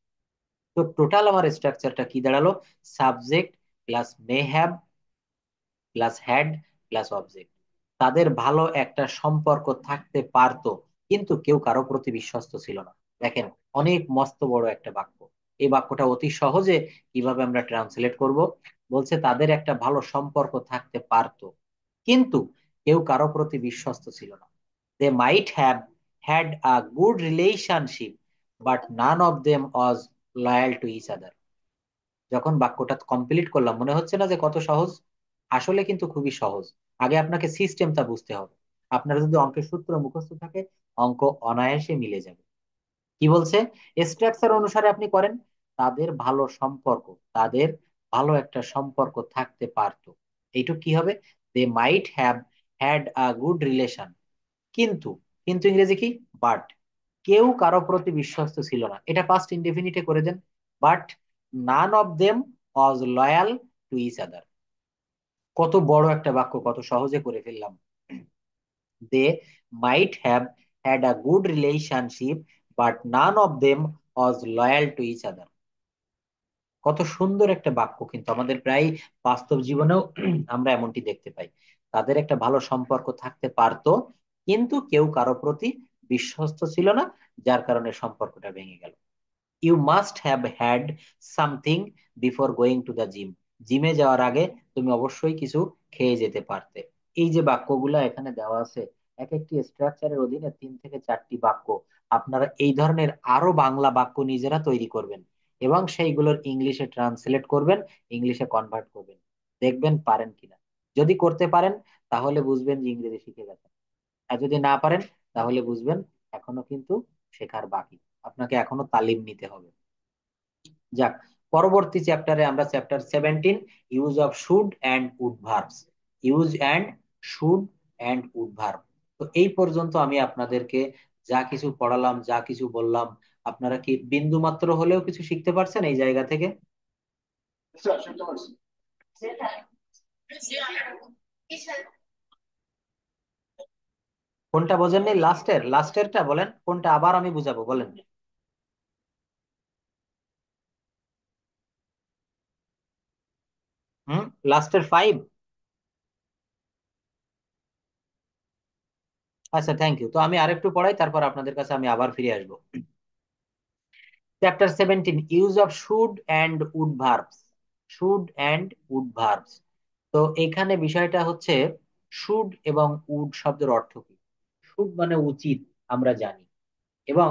তো টোটাল আমার স্ট্রাকচারটা কি দাঁড়ালো? Subject plus may have plus had plus object. তাদের ভালো একটা সম্পর্ক থাকতে পারতো, কিন্তু কেউ কারো প্রতি বিশ্বস্ত ছিল না। দেখেন, অনেক মস্ত বড় একটা বাক্য। এই বাক্যটা অতি সহজে কিভাবে আমরা ট্রান্সলেট করব? বলছে তাদের একটা ভালো সম্পর্ক থাকতে পারতো, কিন্তু কেউ কারো প্রতি বিশ্বস্ত ছিল না। They might have had a good relationship, but none of them was loyal to each other. যখন বাক্যটা কমপ্লিট করলাম, মনে হচ্ছে না যে কত সহজ? আসলে কিন্তু খুবই সহজ। আগে আপনাকে সিস্টেমটা বুঝতে হবে। আপনার যদি অঙ্কের সূত্র মুখস্থ থাকে, অঙ্ক অনায়াসে মিলে যাবে। কি বলছে? স্ট্রাকচার অনুসারে আপনি করেন, তাদের ভালো সম্পর্ক, তাদের ভালো একটা সম্পর্ক থাকতে পারতো। এইটুক কি হবে? They might have had a good relation. কিন্তু, কিন্তু ইংরেজি কি? বাট। কেউ কারো প্রতি বিশ্বস্ত ছিল না, এটা পাস্ট ইনডেফিনিটে করে দেন। But none of them was loyal to each other. কত বড় একটা বাক্য, কত সহজে করে ফেললাম। They might have had a good relationship, but none of them was loyal to each other. কত সুন্দর একটা বাক্য, কিন্তু আমাদের প্রায় বাস্তব জীবনেও আমরা এমনটি দেখতে পাই। তাদের একটা ভালো সম্পর্ক থাকতে পারতো, কিন্তু কেউ কারো প্রতি বিশ্বস্ত ছিল না, যার কারণে সম্পর্কটা ভেঙে গেল। You must have had something before going to the gym. জিমে যাওয়ার আগে তুমি অবশ্যই কিছু খেয়ে যেতে পারতে। এই যে বাক্যগুলা এখানে দেওয়া আছে, এক একটি স্ট্রাকচারের অধীনে 3 থেকে 4টি বাক্য। আপনারা এই ধরনের আরো বাংলা বাক্য নিজেরা তৈরি করবেন, এবং সেইগুলোর ইংলিশে ট্রান্সলেট করবেন, ইংলিশে কনভার্ট করবেন। দেখবেন পারেন কিনা। যদি করতে পারেন, তাহলে বুঝবেন যে ইংরেজি শিখে গেছেন। আর যদি না পারেন, তাহলে বুঝবেন এখনো কিন্তু শেখার বাকি, আপনাকে এখনো তালিম নিতে হবে। যাক, পরবর্তী চ্যাপ্টারে আমরা chapter 17, use of should and would verbs. Use and should and would verb. তো এই পর্যন্ত আমি আপনাদেরকে যা কিছু পড়ালাম, যা কিছু বললাম, আপনারা কি বিন্দু মাত্র হলেও কিছু শিখতে পারছেন এই জায়গা থেকে? কোনটা বোঝেননি? লাস্টেরটা বলেন, কোনটা আবার আমি বুঝাবো বলেন। হুম, লাস্টের 5। আচ্ছা, থ্যাংক ইউ। তো আমি আরেকটু পড়াই, তারপর আপনাদের কাছে আমি আবার ফিরে আসবো। Chapter 17, use of should and would verbs. Should and would verbs. তো এখানে বিষয়টা হচ্ছে শুড এবং উড শব্দের অর্থ কি। শুড মানে উচিত, আমরা জানি। এবং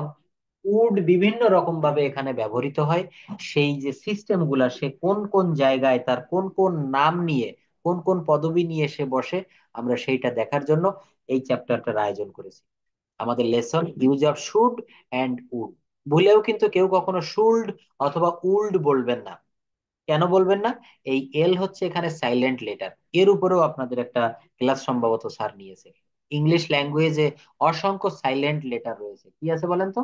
উড বিভিন্ন রকম ভাবে এখানে ব্যবহৃত হয়। সেই যে সিস্টেম গুলা, সে কোন কোন জায়গায় তার কোন কোন নাম নিয়ে, কোন কোন পদবি নিয়ে সে বসে, আমরা সেইটা দেখার জন্য এই চ্যাপ্টারটার আয়োজন করেছি। আমাদের lesson use of should and would. ভুলেও কিন্তু কেউ কখনো শুল্ড অথবা উল্ড বলবেন না। কেন বলবেন না? এই এল হচ্ছে এখানে সাইলেন্ট লেটার। এর উপরেও আপনাদের একটা ক্লাস সম্ভবত স্যার নিয়েছে। ইংলিশ ল্যাঙ্গুয়েজে অসংখ্য সাইলেন্ট লেটার রয়েছে। কি আছে বলেন তো?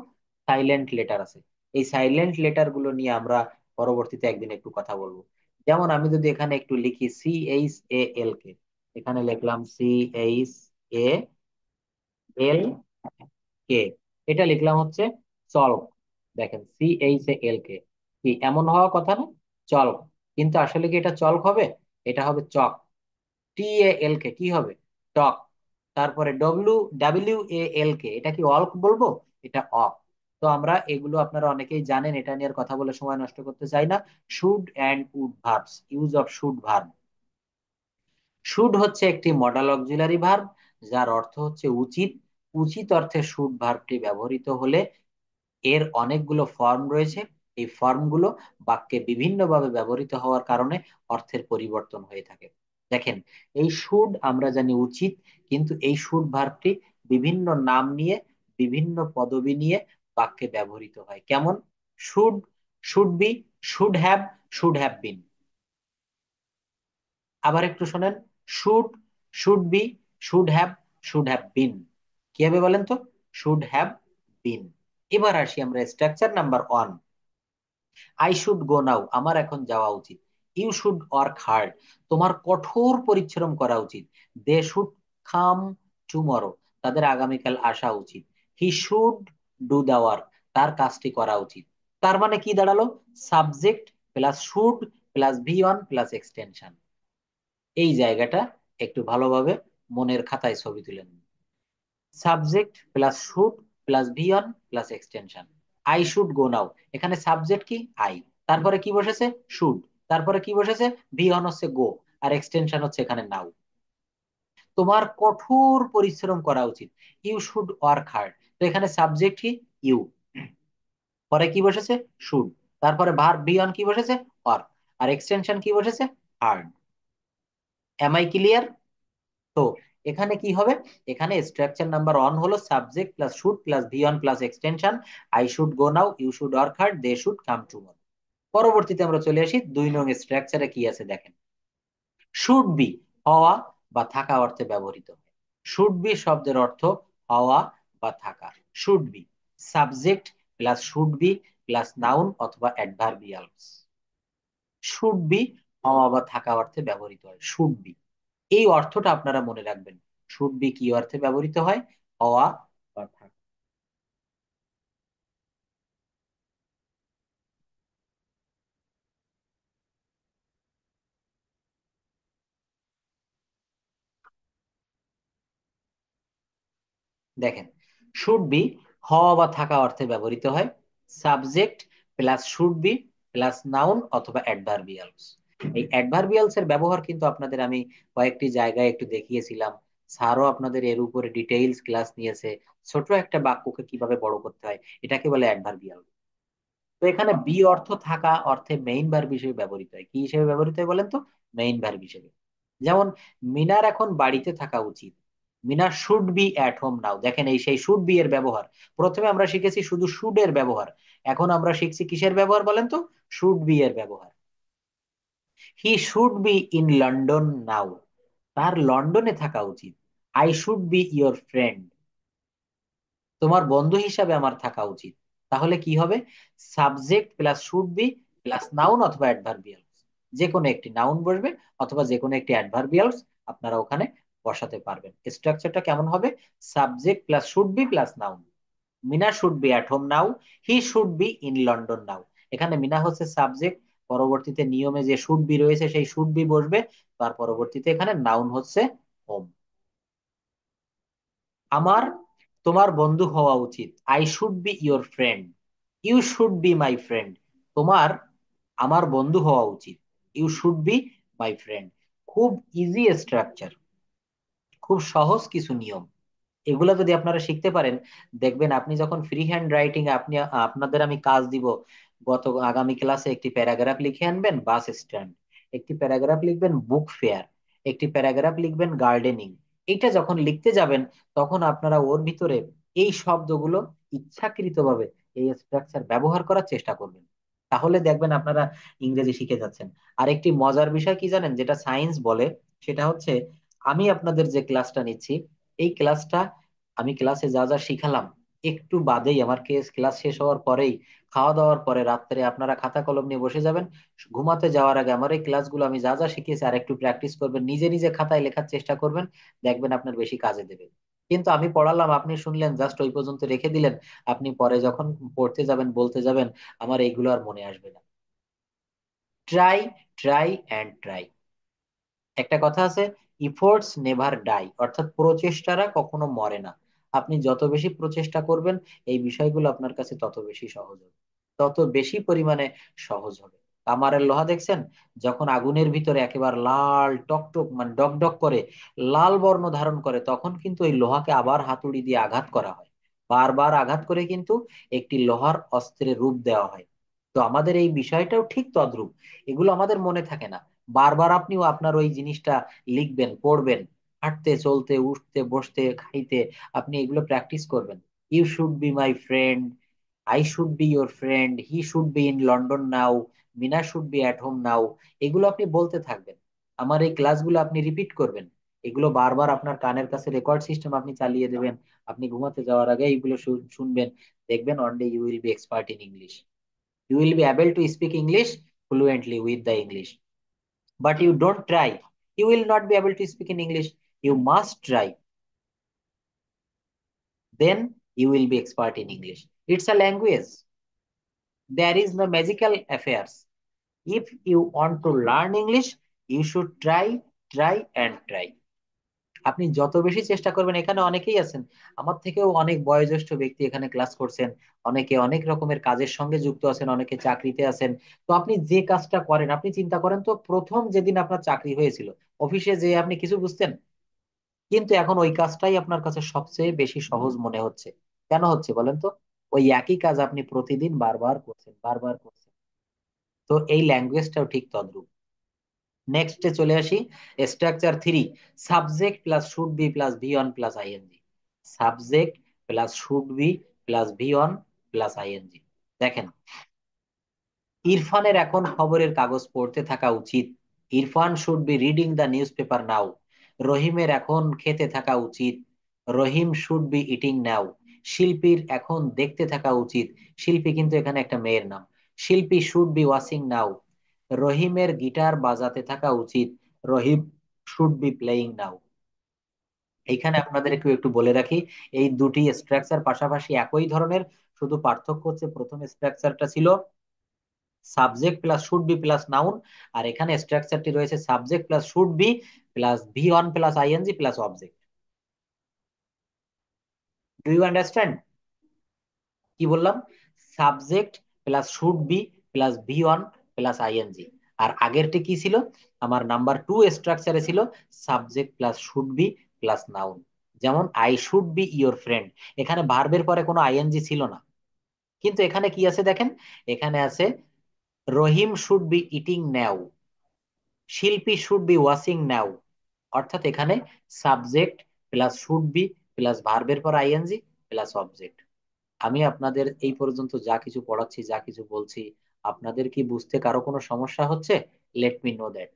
সাইলেন্ট লেটার আছে। এই সাইলেন্ট লেটার গুলো নিয়ে আমরা পরবর্তীতে একদিন একটু কথা বলবো। যেমন আমি যদি এখানে একটু লিখি CHAL কে, এখানে লিখলাম CHAL কে, এটা লিখলাম হচ্ছে চল। দেখেন CHAL কে, কি এমন হওয়া কথা না? চল। কিন্তু আসলে কি এটা চল হবে? এটা হবে চক। TAL কে কি হবে? টক। তারপরে WEL কে, এটা কি অল্ক বলবো? এটা অক। তো আমরা এগুলো আপনারা অনেকেই জানেন, এটা নিয়ে আর কথা বলে সময় নষ্ট করতে চাই না। Should and would verbs, use of should verb. Should হচ্ছে একটি মডাল অক্সিলারি ভার্ব, যার অর্থ হচ্ছে উচিত। উচিত অর্থে শুড ভার্বটি ব্যবহৃত হলে এর অনেকগুলো ফর্ম রয়েছে। এই ফর্মগুলো বাক্যে বিভিন্নভাবে ব্যবহৃত হওয়ার কারণে অর্থের পরিবর্তন হয়ে থাকে। দেখেন, এই শুড আমরা জানি উচিত, কিন্তু এই শুড ভার্বটি বিভিন্ন নাম নিয়ে, বিভিন্ন পদবি নিয়ে বাক্যে ব্যবহৃত হয়। কেমন? Should, should be, should have been. আবার একটু শোনেন, should, should be, should have been. কি হবে বলেন তো? Should have been. এবার আসি আমরা structure number 1। I should go now, আমার এখন যাওয়া উচিত। ইউ শুড ওয়ার্ক হার্ড, তোমার কঠোর পরিশ্রম করা উচিত। দে শুড কাম টুমরো, তাদের আগামীকাল আসা উচিত। He should do the work, তার কাজটি করা উচিত। তার মানে কি দাঁড়ালো? Subject plus should plus V1 plus extension. এই জায়গাটা একটু ভালোভাবে মনের খাতায় ছবি তুলে নিন। Subject plus should plus V1 plus extension. I should go now, এখানে সাবজেক্ট কি? আই। তারপরে কি বসেছে? শুড। তারপরে কি বসেছে? V1 হচ্ছে গো, আর এক্সটেনশন হচ্ছে এখানে নাও। তোমার কঠোর পরিশ্রম করা উচিত। You should work hard. তো এখানে সাবজেক্ট কি? ইউ। পরে কি বসেছে? শুড। তারপরে ভার্ব V1 কি বসেছে? ওয়ার্ক। আর এক্সটেনশন কি বসেছে? হার্ড। Am I clear? তো এখানে কি হবে? এখানে স্ট্রাকচার নাম্বার 1 হলো subject plus should plus V1 plus extension. I should go now, you should work hard, they should come tomorrow. পরবর্তীতে আমরা চলে আসি 2 নং স্ট্রাকচারে। কি আছে দেখেন, শুড বি, হওয়া বা থাকা অর্থে ব্যবহৃত হয়। শুড বি শব্দের অর্থ হওয়া বা থাকা। Should be, subject plus should be plus noun অথবা অ্যাডভার্বিয়ালস। শুড বি হওয়া বা থাকা অর্থে ব্যবহৃত হয়। শুড বি, এই অর্থটা আপনারা মনে রাখবেন। শুড বি কি অর্থে ব্যবহৃত হয়? হওয়া বা থাকা। দেখেন, শুড বি হওয়া বা থাকা অর্থে ব্যবহৃত হয়। Subject plus should be plus noun অথবা অ্যাডভার্বিয়ালস। এই অ্যাডভার্বিয়ালস এর ব্যবহার কিন্তু আপনাদের আমি কয়েকটি জায়গায় একটু দেখিয়েছিলাম। স্যারও আপনাদের এর উপরে ডিটেইলস ক্লাস নিয়েছে। ছোট একটা বাক্যকে কিভাবে বড় করতে হয়, এটাকে বলে অ্যাডভার্বিয়াল। তো এখানে বি অর্থ থাকা অর্থে মেইন ভার্ব হিসেবে ব্যবহৃত হয়। কি হিসেবে ব্যবহৃত হয় বলেন তো? মেইন ভার্ব হিসেবে। যেমন, মিনার এখন বাড়িতে থাকা উচিত। Minar should be at home now. দেখেন, এই সেই শুড বি এর ব্যবহার। প্রথমে আমরা শিখেছি শুধু শুড এর ব্যবহার, এখন আমরা শিখছি কিসের ব্যবহার বলেন তো? শুড বি এর ব্যবহার। He should be in London now, তার লন্ডনে থাকা উচিত। I should be your friend, তোমার বন্ধু হিসাবে আমার থাকা উচিত। তাহলে কি হবে? Subject plus should be plus noun অথবা অ্যাডভার্বিয়ালস। যে কোনো একটি নাউন বসবে অথবা যে কোনো একটি অ্যাডভার্বিয়ালস আপনারা ওখানে বসাতে পারবেন। স্ট্রাকচারটা কেমন হবে? Subject plus should be plus noun. Mina should be at home now, he should be in London now. এখানে মিনা হচ্ছে সাবজেক্ট, পরবর্তীতে নিয়মে যে শুড বি রয়েছে সেই শুড বি বসবে, তার পরবর্তীতে এখানে নাউন হচ্ছে হোম। আমার তোমার বন্ধু হওয়া উচিত, I should be your friend, you should be my friend. তোমার আমার বন্ধু হওয়া উচিত, you should be my friend. খুব ইজি স্ট্রাকচার, খুব সহজ কিছু নিয়ম। এগুলো যদি আপনারা শিখতে পারেন, দেখবেন আপনি যখন ফ্রি হ্যান্ড রাইটিং আপনি আপনাদের আমি কাজ দিব, আগামী ক্লাসে একটি প্যারাগ্রাফ লিখে আনবেন বাস স্ট্যান্ড, একটি প্যারাগ্রাফ লিখবেন বুক ফেয়ার, একটি প্যারাগ্রাফ লিখবেন গার্ডেনিং। এইটা যখন লিখতে যাবেন, তখন আপনারা ওর ভিতরে এই শব্দগুলো ইচ্ছাকৃতভাবে এই স্ট্রাকচার ব্যবহার করার চেষ্টা করবেন। তাহলে দেখবেন আপনারা ইংরেজি শিখে যাচ্ছেন। আর একটি মজার বিষয় কি জানেন, যেটা সায়েন্স বলে, সেটা হচ্ছে আমি আপনাদের যে ক্লাসটা নিচ্ছি, এই ক্লাসটা আমি ক্লাসে যা যা শিখালাম, একটু বাদেই আমার ক্লাস শেষ হওয়ার পরেই, খাওয়া দাওয়ার পরে রাত্রে আপনারা খাতা কলম নিয়ে বসে যাবেন, ঘুমাতে যাওয়ার আগে আমার এই ক্লাসগুলো আমি যা যা শিখিয়েছি আর একটু প্র্যাকটিস করবেন, নিজে নিজে খাতায় লেখার চেষ্টা করবেন, দেখবেন আপনার বেশি কাজে দেবে। কিন্তু আমি পড়ালাম, আপনি শুনলেন, জাস্ট ওই পর্যন্ত রেখে দিলেন, আপনি পরে যখন পড়তে যাবেন, বলতে যাবেন, আমার এইগুলো আর মনে আসবে না। Try, try and try. একটা কথা আছে, ইফোর্টস নেভার ডাই, অর্থাৎ প্রচেষ্টারা কখনো মরে না। আপনি যত বেশি প্রচেষ্টা করবেন, এই বিষয়গুলো আপনার কাছে তত বেশি সহজ হবে, তত বেশি পরিমাণে সহজ হবে। কামারের লোহা দেখছেন, যখন আগুনের ভিতরে একেবারে লাল টকটক মানে ডক করে লাল বর্ণ ধারণ করে, তখন কিন্তু এই লোহাকে আবার হাতুড়ি দিয়ে আঘাত করা হয়, বারবার আঘাত করে কিন্তু একটি লোহার অস্ত্রের রূপ দেওয়া হয়। তো আমাদের এই বিষয়টাও ঠিক তদ্রূপ, এগুলো আমাদের মনে থাকে না। বারবার আপনিও আপনার ওই জিনিসটা লিখবেন, পড়বেন, হাঁটতে চলতে উঠতে বসতে খাইতে, আপনি এগুলো প্র্যাকটিস করবেন। You should be my friend, I should be your friend, he should be in London now, Mina should be at home now. এগুলো আপনি বলতে থাকবেন, আমার এই ক্লাসগুলো আপনি রিপিট করবেন, এগুলো বারবার আপনার কানের কাছে রেকর্ড সিস্টেম আপনি চালিয়ে দেবেন, আপনি ঘুমাতে যাওয়ার আগে এইগুলো শুনবেন, দেখবেন one day you will be expert in English, you will be able to speak English fluently with the English. But you don't try, you will not be able to speak in English. You must try, then you will be expert in English. It's a language. There is no magical affairs. If you want to learn English, you should try, try and try. আপনি যত বেশি চেষ্টা করবেন, এখানে অনেকেই আছেন, আমার থেকেও অনেক বয়োজ্যেষ্ঠ ব্যক্তি এখানে ক্লাস করছেন, অনেকে অনেক রকমের কাজের সঙ্গে যুক্ত আছেন, অনেকে চাকরিতে আছেন। তো আপনি যে কাজটা করেন, আপনি চিন্তা করেন তো, প্রথম যেদিন আপনার চাকরি হয়েছিল, অফিসে যে আপনি কিছু বুঝতেন, কিন্তু এখন ওই কাজটাই আপনার কাছে সবচেয়ে বেশি সহজ মনে হচ্ছে। কেন হচ্ছে বলেন তো? ওই একই কাজ আপনি প্রতিদিন বারবার করছেন, বারবার করছেন। তো এই ল্যাঙ্গুয়েজটাও ঠিক তদ্রূপ। নেক্সটে চলে আসি, structure three, subject plus should be plus V one plus ING. Subject plus should be plus V one plus ING. দেখেন, ইরফানের এখন খবরের কাগজ পড়তে থাকা উচিত, Irfan should be reading the newspaper now. রহিমের এখন খেতে থাকা উচিত, Rahim should be eating now. শিল্পীর এখন দেখতে থাকা উচিত, শিল্পী কিন্তু এখানে একটা মেয়ের নাম, শিল্পী শুড বি ওয়াচিং নাও। রহিমের গিটার বাজাতে থাকা উচিত, রহিম শুড বি প্লেয়িং নাও। এইখানে আপনাদেরকে একটু বলে রাখি, এই দুটি স্ট্রাকচার পাশাপাশি একই ধরনের, শুধু পার্থক্য হচ্ছে প্রথম স্ট্রাকচারটা ছিল subject plus should be plus noun, আর এখানে স্ট্রাকচারটি রয়েছে subject plus should be plus V one plus ING plus object. Do you understand কি বললাম? Subject plus should be plus V one plus ING. আর আগেরটি কি ছিল? আমার নাম্বার টু স্ট্রাকচারে ছিল subject plus should be plus noun. যেমন I should be your friend, এখানে ভার্বের পরে কোনো আইএনজি ছিল না, কিন্তু এখানে কি আছে দেখেন, এখানে আছে রহিম শুড বি ইটিং নাও, শিল্পী শুড বি ওয়াচিং নাও। অর্থাৎ এখানে subject plus should be plus ভার্বের পর আইএনজি প্লাস অবজেক্ট। আমি আপনাদের এই পর্যন্ত যা কিছু পড়াচ্ছি, যা কিছু বলছি, আপনাদের কি বুঝতে কারো কোনো সমস্যা হচ্ছে? Let me know that.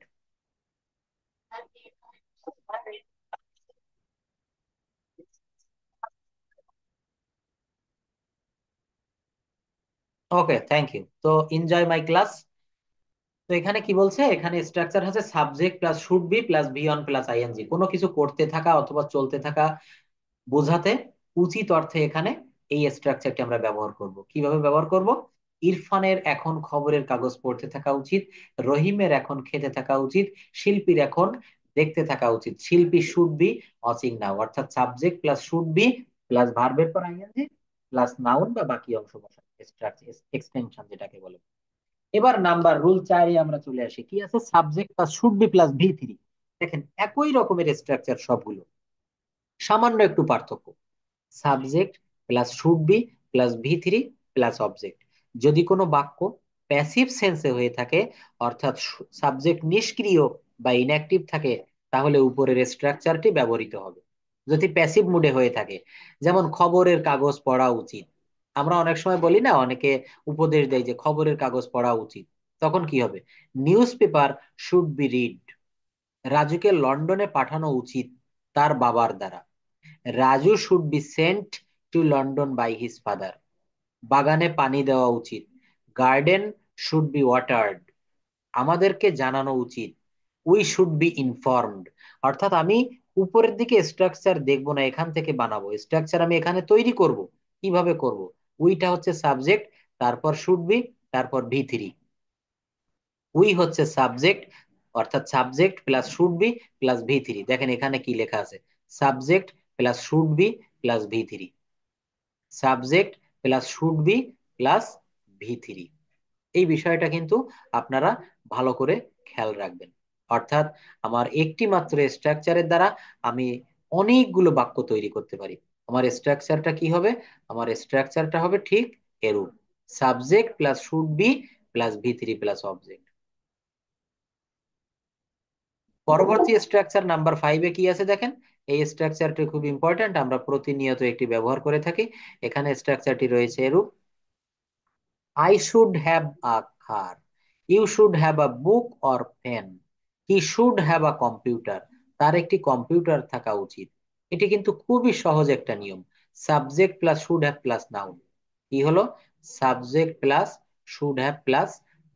Okay, thank you. তো এনজয় মাই ক্লাস। তো এখানে কি বলছে, এখানে স্ট্রাকচার হচ্ছে subject plus should be plus V one plus ING, কোনো কিছু করতে থাকা অথবা চলতে থাকা বোঝাতে উচিত অর্থে এখানে এই স্ট্রাকচারটি আমরা ব্যবহার করব। কিভাবে ব্যবহার করব? ইরফানের এখন খবরের কাগজ পড়তে থাকা উচিত, রহিমের এখন খেতে থাকা উচিত, শিল্পীর এখন দেখতে থাকা উচিত। শিল্পী শুড বি ওয়াচিং নাও, অর্থাৎ subject plus should be plus ভার্বের পর আইএনজি প্লাস নাউন বা বাকি অংশ বসানো, এক্সটেনশন যেটাকে বলে। এবার নাম্বার রুল 4-এ আমরা চলে আসি, কি আছে, subject plus should be plus ভি3। দেখেন একই রকমের স্ট্রাকচার সবগুলো, সামান্য একটু পার্থক্য। Subject plus should be plus ভি3 প্লাস অবজেক্ট। যদি কোনো বাক্য প্যাসিভ সেন্সে হয়ে থাকে, অর্থাৎ সাবজেক্ট নিষ্ক্রিয় বা ইনঅ্যাক্টিভ থাকে, তাহলে উপরের স্ট্রাকচারটি ব্যবহৃত হবে। যদি প্যাসিভ মুডে হয়ে থাকে, যেমন খবরের কাগজ পড়া উচিত, আমরা অনেক সময় বলি না, অনেকে উপদেশ দেয় যে খবরের কাগজ পড়া উচিত, তখন কি হবে, newspaper should be read. রাজুকে লন্ডনে পাঠানো উচিত তার বাবার দ্বারা। Raju should be sent to London by his father. বাগানে পানি দেওয়া উচিত, গার্ডেন শুড বি ওয়াটার্ড। আমাদেরকে জানানো উচিত, উই শুড বি ইনফর্মড। অর্থাৎ আমি উপরের দিকে স্ট্রাকচার দেখবো না, এখান থেকে বানাবো স্ট্রাকচার, আমি এখানে তৈরি করব। কিভাবে করব, উইটা হচ্ছে সাবজেক্ট, তারপর শুড বি, তারপর ভি3। উই হচ্ছে সাবজেক্ট, অর্থাৎ subject plus should be plus ভি3। দেখেন এখানে কি লেখা আছে, subject plus should be plus ভি3, subject plus should be plus ভি3। এই বিষয়টা কিন্তু আপনারা ভালো করে খেয়াল রাখবেন। অর্থাৎ আমার একটি মাত্র স্ট্রাকচারের দ্বারা আমি অনেকগুলো বাক্য তৈরি করতে পারি। আমার স্ট্রাকচারটা কি হবে, আমার স্ট্রাকচারটা হবে ঠিক এরূপ, subject plus should be plus ভি3 প্লাস অবজেক্ট। পরবর্তী স্ট্রাকচার নাম্বার 5-এ কি আছে দেখেন, এই স্ট্রাকচারটি খুব ইম্পর্ট্যান্ট, আমরা প্রতিনিয়ত একটি ব্যবহার করে থাকি। এখানে স্ট্রাকচারটি রয়েছে এরূপ, I should have a car. You should have a book or pen. He should have a computer. তার একটি কম্পিউটার থাকা উচিত। এটি কিন্তু খুবই সহজ একটা নিয়ম, subject plus should have plus noun. কি হলো, subject plus should have plus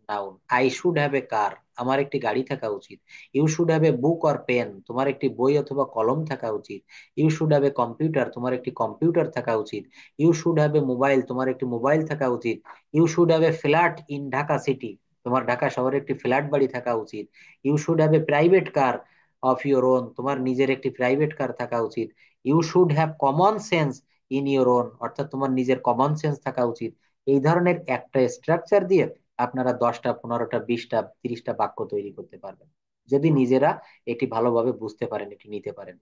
noun. I should have a car, আমার একটি গাড়ি থাকা উচিত। You should have a book or pen, তোমার একটি বই অথবা কলম থাকা উচিত। You should have a computer, তোমার একটি কম্পিউটার থাকা উচিত। You should have a mobile, তোমার একটি মোবাইল থাকা উচিত। You should have a flat in Dhaka city, তোমার ঢাকা শহরে একটি ফ্ল্যাট বাড়ি থাকা উচিত। You should have a private car of your own, তোমার নিজের একটি প্রাইভেট কার থাকা উচিত। You should have common sense in your own, অর্থাৎ তোমার নিজের কমন সেন্স থাকা উচিত। এই ধরনের একটা স্ট্রাকচার দিয়ে আপনারা 10টা 15টা 20টা 30টা বাক্য তৈরি করতে পারবেন, যদি নিজেরা এটি ভালোভাবে বুঝতে পারেন, এটি নিতে পারেন।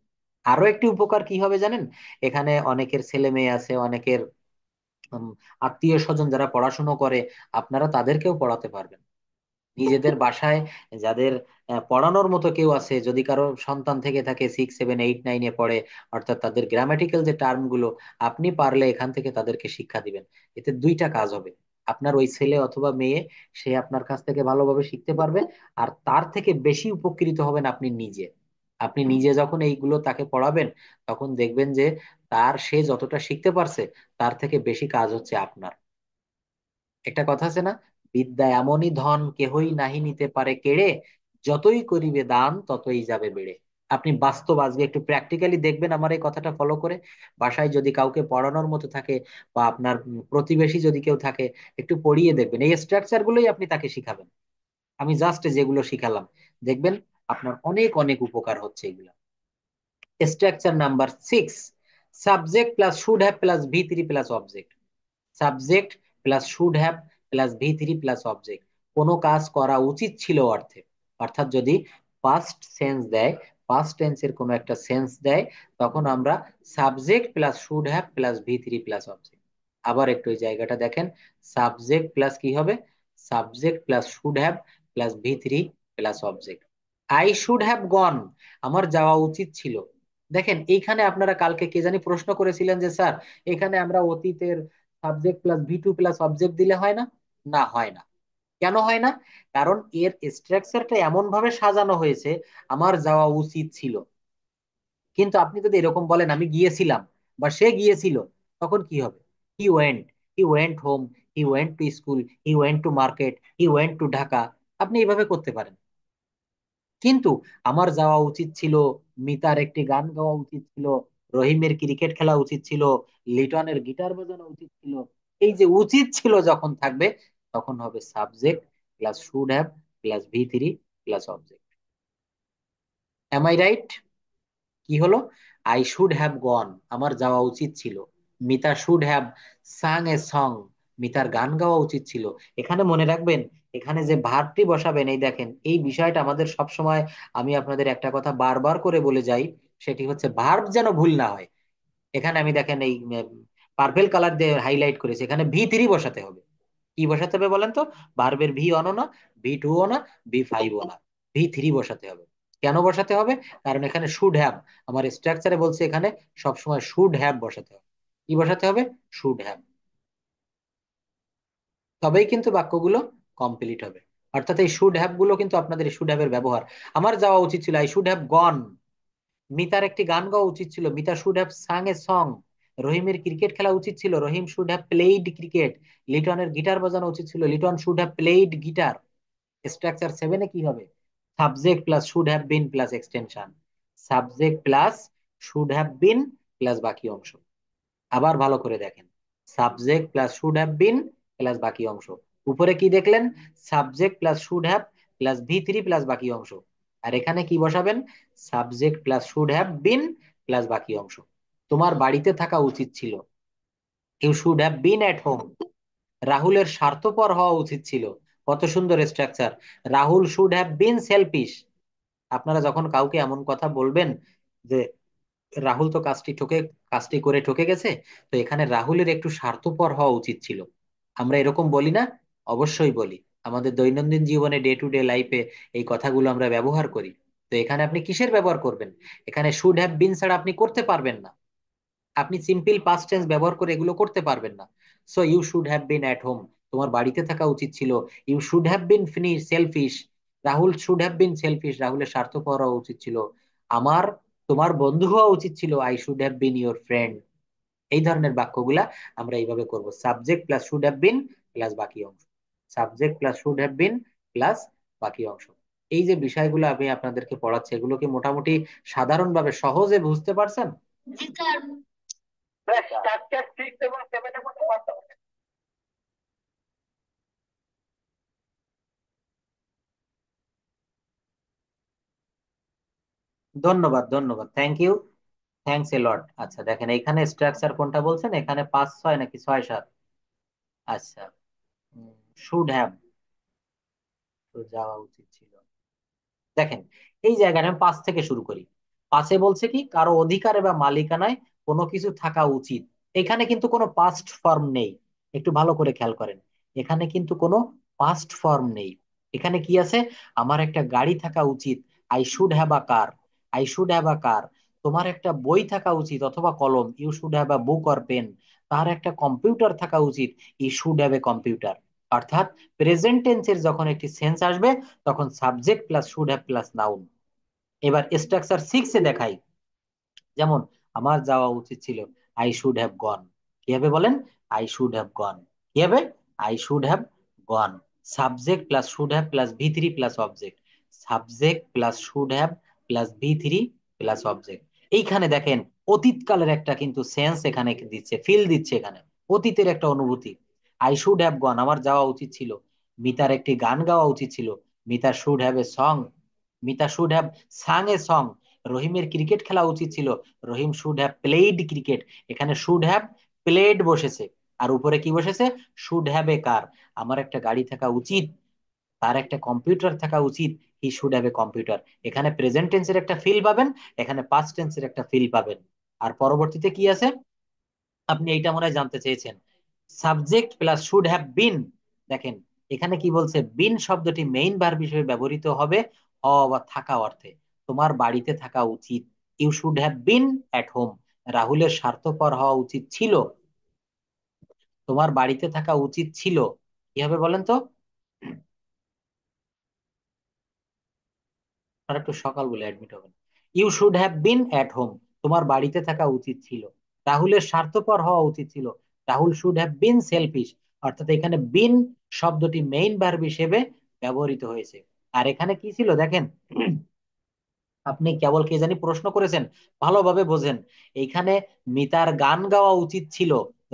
আরো একটি উপকার কি হবে জানেন, এখানে অনেকের ছেলে মেয়ে আছে, অনেকের আত্মীয় স্বজন যারা পড়াশুনো করে, আপনারা তাদেরকেও পড়াতে পারবেন। নিজেদের বাসায় যাদের পড়ানোর মতো কেউ আছে, যদি কারো সন্তান থেকে থাকে 6 7 8 9-এ পড়ে, অর্থাৎ তাদের গ্রামাটিক্যাল যে টার্ম গুলো, আপনি পারলে এখান থেকে তাদেরকে শিক্ষা দিবেন। এতে দুইটা কাজ হবে, আপনার ওই ছেলে অথবা মেয়ে, সে আপনার কাছ থেকে ভালোভাবে শিখতে পারবে, আর তার থেকে বেশি উপকৃত হবেন আপনি নিজে। আপনি নিজে যখন এইগুলো তাকে পড়াবেন, তখন দেখবেন যে সে যতটা শিখতে পারছে, তার থেকে বেশি কাজ হচ্ছে আপনার। একটা কথা আছে না, বিদ্যা এমনই ধন কেহই নাহি নিতে পারে কেড়ে, যতই করিবে দান ততই যাবে বেড়ে। আপনি বাস্তব আজকে একটু প্র্যাকটিক্যালি দেখবেন আমার এই কথাটা ফলো করে, বাসায় যদি কাউকে পড়ানোর মতো থাকে, বা আপনার প্রতিবেশী যদি কেউ থাকে, একটু পড়িয়ে দেখবেন, এই স্ট্রাকচার গুলোই আপনি তাকে শিখাবেন। আমি জাস্ট যেগুলো শিখালাম, দেখবেন আপনার অনেক অনেক উপকার হচ্ছে এগুলা। Structure number 6, subject plus should have plus ভি3 plus object. Subject plus should have plus ভি3 প্লাস অবজেক্ট, কোনো কাজ করা উচিত ছিল অর্থে, অর্থাৎ যদি পাস্ট সেন্স দেয়, পাস্ট টেন্সের কোনো একটা সেন্স দেয়, তখন আমরা subject plus should have plus ভি3 প্লাস অবজেক্ট। আবার একটু এই জায়গাটা দেখেন, সাবজেক্ট প্লাস কি হবে, subject plus should have plus ভি3 plus object. I should have gone, আমার যাওয়া উচিত ছিল। দেখেন এইখানে আপনারা কালকে কে জানি প্রশ্ন করেছিলেন যে স্যার, এখানে আমরা অতীতের সাবজেক্ট প্লাস ভি2 প্লাস অবজেক্ট দিলে হয় না? না, হয় না। কেন হয় না? কারণ এর স্ট্রাকচারটা এমন ভাবে সাজানো হয়েছে, আমার যাওয়া উচিত ছিল। কিন্তু আপনি যদি এরকম বলেন আমি গিয়েছিলাম, বা সে গিয়েছিল, তখন কি হবে, he went, he went home, he went to school, he went to market, he went to Dhaka. আপনি এইভাবে করতে পারেন। কিন্তু আমার যাওয়া উচিত ছিল, মিতার একটি গান গাওয়া উচিত ছিল, রহিমের ক্রিকেট খেলা উচিত ছিল, লিটনের গিটার বাজানো উচিত ছিল, এই যে উচিত ছিল যখন থাকবে, তখন হবে subject plus should have plus ভি3 plus object. Am I right? কি হলো? আই শুড হ্যাভ গন, আমার যাওয়া উচিত ছিল। Mita should have sung a song, মিতার গান গাওয়া উচিত ছিল। এখানে মনে রাখবেন, এখানে যে ভার্বটি বসাবেন, এই দেখেন এই বিষয়টা আমাদের সব সময়, আমি আপনাদের একটা কথা বারবার করে বলে যাই, সেটি হচ্ছে ভার্ব যেন ভুল না হয়। এখানে আমি দেখেন এই পার্পেল কালার দিয়ে হাইলাইট করেছি, এখানে ভি 3 বসাতে হবে। কি বসাতে হবে বলেন তো? ভার্বের ভি 1ও না, ভি 2ও না, ভি 5ও না, ভি 3 বসাতে হবে। কেন বসাতে হবে? কারণ এখানে শুড হ্যাভ, আমার স্ট্রাকচারে বলছে এখানে সবসময় শুড হ্যাভ বসাতে হবে। কি বসাতে হবে? Should have. তবেই কিন্তু বাক্যগুলো কমপ্লিট হবে। অর্থাৎ এই শুড হ্যাভ গুলো কিন্তু আপনাদের শুড হ্যাভ এর ব্যবহার। আমার যাওয়া উচিত ছিল, আই শুড হ্যাভ গন। মিতার একটি গান গাওয়া উচিত ছিল, Mita should have sung a song. রহিমের ক্রিকেট খেলা উচিত ছিল, Rahim should have played cricket. লিটনের গিটার বাজানো উচিত ছিল, Liton should have played guitar. Structure 7-এ কি হবে? Subject plus should have been plus extension, subject plus should have been plus বাকি অংশ। আবার ভালো করে দেখেন, subject plus should have been plus বাকি অংশ। উপরে কি দেখলেন? Subject plus should have plus V 3 plus বাকি অংশ। আর এখানে কি বসাবেন? Subject plus should have been plus বাকি অংশ। তোমার বাড়িতে থাকা উচিত ছিল, you should have been at home. রাহুলের স্বার্থপর হওয়া উচিত ছিল। কত সুন্দর structure! Rahul should have been selfish. আপনারা যখন কাউকে এমন কথা বলবেন যে রাহুল তো কাজটি করে ঠকে গেছে, তো এখানে রাহুলের একটু স্বার্থপর হওয়া উচিত ছিল। আমরা এরকম বলি না? অবশ্যই বলি। আমাদের দৈনন্দিন জীবনে, ডে টু ডে লাইফে এই কথাগুলো আমরা ব্যবহার করি। তো এখানে আপনি কিসের ব্যবহার করবেন? এখানে শুড হ্যাভ বিন ছাড়া আপনি করতে পারবেন না। আপনি সিম্পল পাস্ট টেন্স ব্যবহার করে এগুলো করতে পারবেন না। So you should have been at home, তোমার বাড়িতে থাকা উচিত ছিল। You should have been finish selfish, Rahul should have been selfish, রাহুলের স্বার্থপর হওয়া উচিত ছিল। আমার তোমার বন্ধু হওয়া উচিত ছিল, I should have bin your friend. এই ধরনের বাক্যগুলা আমরা এইভাবে করব, subject plus should have been plus বাকি অংশ, subject plus should have been plus বাকি অংশ। এই যে বিষয়গুলো আমি আপনাদেরকে পড়াচ্ছি, এগুলো কি মোটামুটি সাধারণভাবে সহজে বুঝতে পারছেন? ব্যাস, 6 এবং 7 এর মধ্যে পার্থক্য। ধন্যবাদ, ধন্যবাদ, থ্যাংক ইউ। থ্যাংকস এ লট। আচ্ছা দেখেন, এখানে স্ট্রাকচার কোনটা বলছেন? এখানে 5 6 নাকি 6 7? আচ্ছা, শুড হ্যাভ, তো যাওয়া উচিত ছিল। দেখেন, এই জায়গায় আমি 5 থেকে শুরু করি। 5-এ বলছে কি, কারো অধিকারে বা মালিকানায় কোনো কিছু থাকা উচিত। এখানে কিন্তু কোনো পাস্ট ফর্ম নেই। একটু ভালো করে খেয়াল করেন, এখানে কিন্তু কোনো পাস্ট ফর্ম নেই। এখানে কি আছে? আমার একটা গাড়ি থাকা উচিত, I should have a car. I should have a car. তোমার একটা বই থাকা উচিত অথবা কলম, you should have a book or pen. তার একটা কম্পিউটার থাকা উচিত, he should have a computer. অর্থাৎ প্রেজেন্ট টেন্সের যখন একটি সেন্স আসবে, তখন subject plus should have plus noun. এবার স্ট্রাকচার 6-এ দেখাই। যেমন, আমার যাওয়া উচিত ছিল, আই শুড হ্যাভ গন। কি হবে বলেন? আই শুড হ্যাভ গন। কি হবে? I should have gone. Subject plus should have plus V 3 plus object, subject plus should have plus V 3 plus object. এইখানে দেখেন, অতীত কালের একটা কিন্তু সেন্স এখানে দিচ্ছে, ফিল দিচ্ছে এখানে, অতীতের একটা অনুভূতি। আই শুড হ্যাভ গন, আমার যাওয়া উচিত ছিল। মিতার একটি গান গাওয়া উচিত ছিল, Mita should have a song. Mita should have sung a song. রহিমের ক্রিকেট খেলা উচিত ছিল, Rahim should have played cricket. এখানে শুড হ্যাভ প্লেড বসেছে, আর উপরে কি বসেছে? Should have a car. আমার একটা গাড়ি থাকা উচিত, তার একটা কম্পিউটার থাকা উচিত, he should have a computer. এখানে প্রেজেন্ট টেন্সের একটা ফিল পাবেন, এখানে পাস্ট টেন্সের একটা ফিল পাবেন। আর পরবর্তীতে কি আছে? আপনি এইটা মনে হয় জানতে চেয়েছেন। সাবজেক্ট প্লাস শুড হ্যাভ বিন। দেখেন, এখানে কি বলছে? বিন শব্দটি মেইন ভার্ব হিসেবে ব্যবহৃত হবে হওয়া বা থাকা অর্থে। তোমার বাড়িতে থাকা উচিত, you should have been at home. রাহুলের স্বার্থপর হওয়া উচিত ছিল, তোমার বাড়িতে থাকা উচিত ছিল। কি হবে বলেন তো? আর একটু সকাল বলে অ্যাডমিট হবেন। You should have been at home, তোমার বাড়িতে থাকা উচিত ছিল। রাহুলের স্বার্থপর হওয়া উচিত ছিল, Rahul should have been selfish. অর্থাৎ এখানে বিন শব্দটি মেইন ভার্ব হিসেবে ব্যবহৃত হয়েছে। আর এখানে কি ছিল দেখেন, আপনি কেবল কে জানি প্রশ্ন করেছেন, ভালোভাবে বোঝেন। এইখানে মিতার গান গাওয়া উচিত ছিল,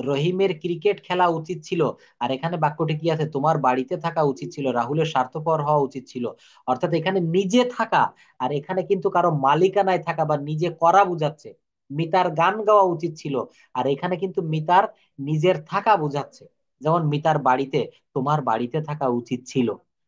রহিমের ক্রিকেট খেলা উচিত ছিল। আর এখানে বাক্যটি কি আছে, তোমার বাড়িতে থাকা উচিত ছিল, রাহুলের স্বার্থপর হওয়া উচিত ছিল। অর্থাৎ এখানে নিজে থাকা, আর এখানে কিন্তু কারো মালিকানায় থাকা বা নিজে করা বোঝাচ্ছে। মিতার গান গাওয়া উচিত ছিল, আর এখানে কিন্তু মিতার নিজের থাকা বোঝাচ্ছে। যেমন মিতার বাড়িতে, তোমার বাড়িতে থাকা উচিত ছিল।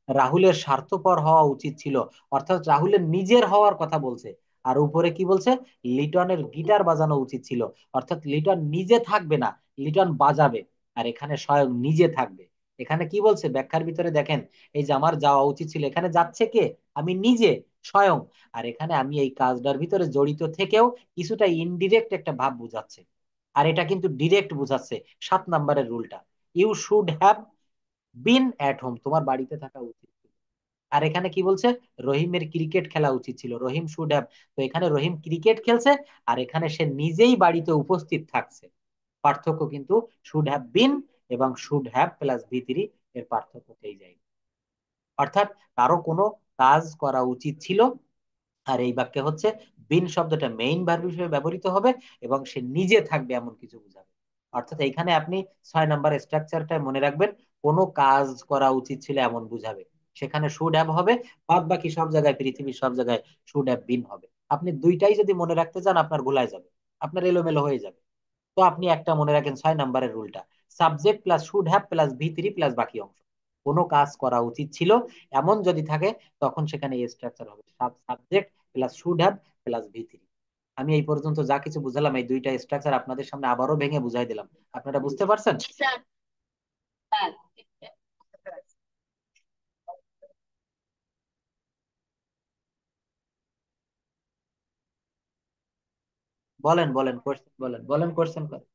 রাহুলের স্বার্থপর হওয়া উচিত ছিল, অর্থাৎ রাহুলের নিজের হওয়ার কথা বলছে। আর উপরে কি বলছে, লিটনের গিটার বাজানো উচিত ছিল, অর্থাৎ লিটন নিজে থাকবে না, লিটন বাজাবে। আর এখানে স্বয়ং নিজে থাকবে। এখানে কি বলছে ব্যাখ্যার ভিতরে দেখেন, এই যে আমার যাওয়া উচিত ছিল, এখানে যাচ্ছে কে, আমি নিজে, স্বয়ং। আর এখানে আমি এই কাজটার ভিতরে জড়িত থেকেও কিছুটা ইনডিরেক্ট একটা ভাব বুঝাচ্ছে। আর এটা কিন্তু ডিরেক্ট বুঝাচ্ছে। 7 নম্বরের রুলটা, you should have been at home, তোমার বাড়িতে থাকা উচিত ছিল। আর এখানে কি বলছে, রহিমের ক্রিকেট খেলা উচিত ছিল, রহিম শুড হ্যাভ। তো এখানে রহিম ক্রিকেট খেলছে, আর এখানে সে নিজেই বাড়িতে উপস্থিত থাকছে। পার্থক্য কিন্তু শুড হ্যাভ বিন এবং শুড হ্যাভ প্লাস ভি3 এর পার্থক্য এই যায়। অর্থাৎ কারো কোনো কাজ করা উচিত ছিল, আর এই বাক্যে হচ্ছে বিন শব্দটা মেইন ভার্ব হিসেবে ব্যবহৃত হবে, এবং সে নিজে থাকবে এমন কিছু বোঝাবে। অর্থাৎ এইখানে আপনি 6 নাম্বার স্ট্রাকচারটা মনে রাখবেন, কোনো কাজ করা উচিত ছিল এমন বুঝাবে, সেখানে শুড হ্যাভ হবে। বাদ বাকি সব জায়গায়, পৃথিবীর সব জায়গায় শুড হ্যাভ বিন হবে। আপনি দুইটাই যদি মনে রাখতে চান, আপনার ভুলায় যাবে, আপনার এলোমেলো হয়ে যাবে। তো আপনি একটা মনে রাখেন, 6 নম্বরের রুলটা, subject plus should have plus ভি3 প্লাস বাকি অংশ। কোনো কাজ করা উচিত ছিল এমন যদি থাকে, তখন সেখানে এই স্ট্রাকচার হবে, subject plus should have plus ভি3। আমি এই পর্যন্ত যা কিছু বুঝালাম, এই দুইটা স্ট্রাকচার আপনাদের সামনে আবারও ভেঙে বুঝাই দিলাম। আপনারা বুঝতে পারছেন? বলেন বলেন, কোশ্চেন বলেন, বলেন কোশ্চেন করেন।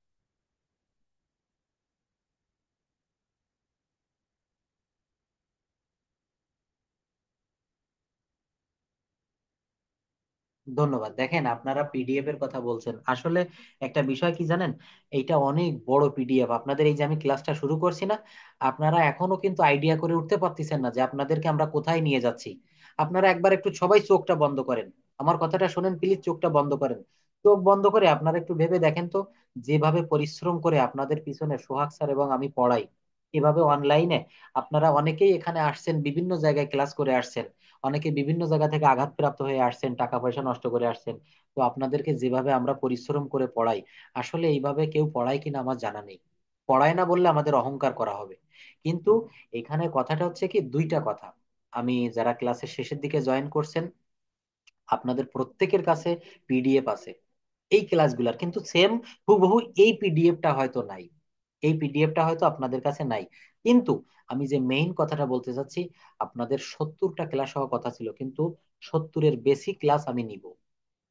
ধন্যবাদ। দেখেন, আপনারা পিডিএফ এর কথা বলছেন, আসলে একটা বিষয় কি জানেন, এইটা অনেক বড় পিডিএফ। আপনাদের এই যে আমি ক্লাসটা শুরু করছি না, আপনারা এখনো কিন্তু আইডিয়া করে উঠতে পারতেছেন না যে আপনাদেরকে আমরা কোথায় নিয়ে যাচ্ছি। আপনারা একবার একটু সবাই চোখটা বন্ধ করেন, আমার কথাটা শোনেন প্লিজ, চোখটা বন্ধ করেন। চোখ বন্ধ করে আপনারা একটু ভেবে দেখেন তো, যেভাবে পরিশ্রম করে আপনাদের পিছনে সোহাগ স্যার এবং আমি পড়াই, এভাবে অনলাইনে আপনারা অনেকেই এখানে আসছেন, বিভিন্ন জায়গায় ক্লাস করে আসছেন, অনেকে বিভিন্ন জায়গা থেকে আঘাতপ্রাপ্ত হয়ে আসছেন, টাকা পয়সা নষ্ট করে আসছেন। তো আপনাদেরকে যেভাবে আমরা পরিশ্রম করে পড়াই, আসলে এইভাবে কেউ পড়ায় কিনা আমার জানা নেই। পড়ায় না বললে আমাদের অহংকার করা হবে। কিন্তু এখানে কথাটা হচ্ছে কি, দুইটা কথা। আমি যারা ক্লাসের শেষের দিকে জয়েন করছেন, আপনাদের প্রত্যেকের কাছে পিডিএফ আছে এই ক্লাসগুলার, কিন্তু সেম হুবহু এই পিডিএফটা হয়তো নাই, এই পিডিএফটা হয়তো আপনাদের কাছে নাই। কিন্তু আমি যে মেইন কথাটা বলতে চাচ্ছি, আপনাদের 70টা ক্লাস হওয়ার কথা ছিল, কিন্তু 70-এর বেশি ক্লাস আমি নিব।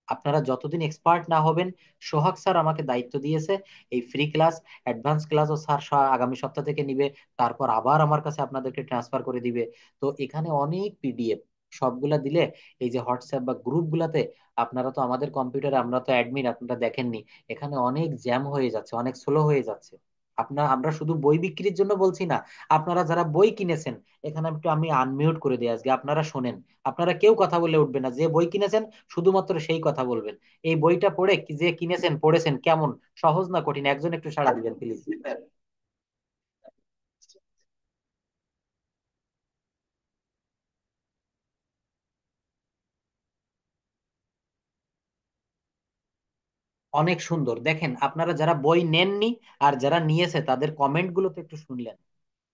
আপনারা যতদিন এক্সপার্ট না হবেন, সোহাগ স্যার আমাকে দায়িত্ব দিয়েছে, এই ফ্রি ক্লাস, অ্যাডভান্স ক্লাসও স্যার আগামী সপ্তাহ থেকে নিবে, তারপর আবার আমার কাছে আপনাদেরকে ট্রান্সফার করে দিবে। তো এখানে অনেক পিডিএফ, সবগুলা দিলে এই যে হোয়াটসঅ্যাপ বা গ্রুপ গুলাতে, আপনারা তো আমাদের কম্পিউটারে, আমরা তো অ্যাডমিন, আপনারা দেখেননি, এখানে অনেক জ্যাম হয়ে যাচ্ছে, অনেক স্লো হয়ে যাচ্ছে। আমরা শুধু বই বিক্রির জন্য বলছি না, আপনারা যারা বই কিনেছেন, এখানে একটু আমি আনমিউট করে দিই আজকে, আপনারা শোনেন। আপনারা কেউ কথা বলে উঠবে না, যে বই কিনেছেন শুধুমাত্র সেই কথা বলবেন। এই বইটা পড়ে যে কিনেছেন, পড়েছেন কেমন, সহজ না কঠিন, একজন একটু সাড়া দিবেন প্লিজ। অনেক সুন্দর। দেখেন, আপনারা যারা বই নেননি আর যারা নিয়েছে, তাদের কমেন্ট গুলো তো একটু শুনলেন।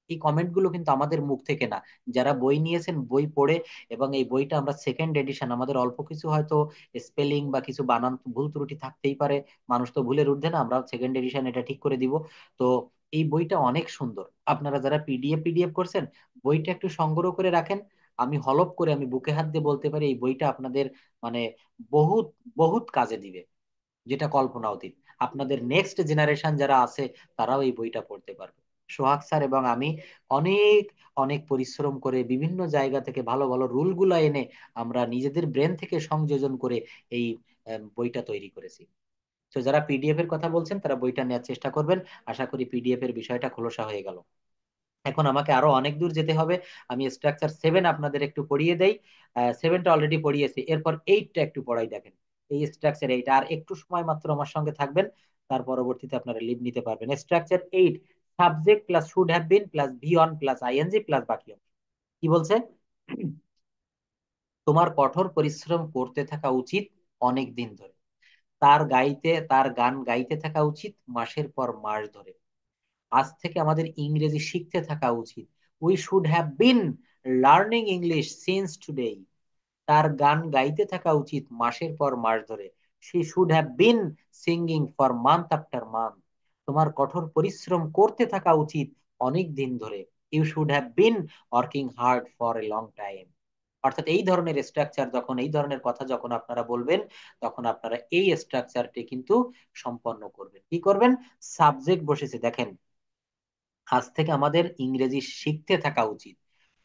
এই কমেন্ট গুলো কিন্তু আমাদের মুখ থেকে না, যারা বই নিয়েছেন, বই পড়ে, এবং এই বইটা আমরা সেকেন্ড এডিশন, আমাদের অল্প কিছু হয়তো স্পেলিং বা কিছু বানান ভুল ত্রুটি থাকতেই পারে, মানুষ তো ভুলের ঊর্ধ্বে না, আমরা সেকেন্ড এডিশন এটা ঠিক করে দিব। তো এই বইটা অনেক সুন্দর। আপনারা যারা পিডিএফ পিডিএফ করছেন, বইটা একটু সংগ্রহ করে রাখেন। আমি হলপ করে, আমি বুকে হাত দিয়ে বলতে পারি, এই বইটা আপনাদের মানে বহুত বহুত কাজে দিবে, যেটা কল্পনা অতীত। আপনাদের নেক্সট জেনারেশন যারা আছে, তারাও এই বইটা পড়তে পারবে। সোহাগ স্যার এবং আমি অনেক অনেক পরিশ্রম করে বিভিন্ন জায়গা থেকে ভালো ভালো রুল গুলা এনে, আমরা নিজেদের ব্রেন থেকে সংযোজন করে এই বইটা তৈরি করেছি। তো যারা পিডিএফ এর কথা বলছেন, তারা বইটা নেওয়ার চেষ্টা করবেন। আশা করি পিডিএফ এর বিষয়টা খোলসা হয়ে গেল। এখন আমাকে আরো অনেক দূর যেতে হবে। আমি স্ট্রাকচার 7 আপনাদের একটু পড়িয়ে দেই। 7টা অলরেডি পড়িয়েছি, এরপর 8টা একটু পড়াই, দেখেন। এই স্ট্রাকচার 8, আর একটু সময় মাত্র আমার সঙ্গে থাকবেন। তার পরবর্তীতে আপনারা লিভ নিতে পারবেন। Structure 8, subject plus should have been plus V one plus ING plus বাকি অংশ। কি বলছে? তোমার কঠোর পরিশ্রম করতে থাকা উচিত অনেক দিন ধরে। তার গান গাইতে থাকা উচিত মাসের পর মাস ধরে। আজ থেকে আমাদের ইংরেজি শিখতে থাকা উচিত। We should have been learning English since today. তার গান গাইতে থাকা উচিত মাসের পর মাস ধরে। She should have been singing for month after month. তোমার কঠোর পরিশ্রম করতে থাকা উচিত অনেক দিন ধরে। You should have been working hard for a long time. অর্থাৎ এই ধরনের স্ট্রাকচার যখন, এই ধরনের কথা যখন আপনারা বলবেন, তখন আপনারা এই স্ট্রাকচারটি কিন্তু সম্পন্ন করবেন। কি করবেন? সাবজেক্ট বসেছে দেখেন, আজ থেকে আমাদের ইংরেজি শিখতে থাকা উচিত।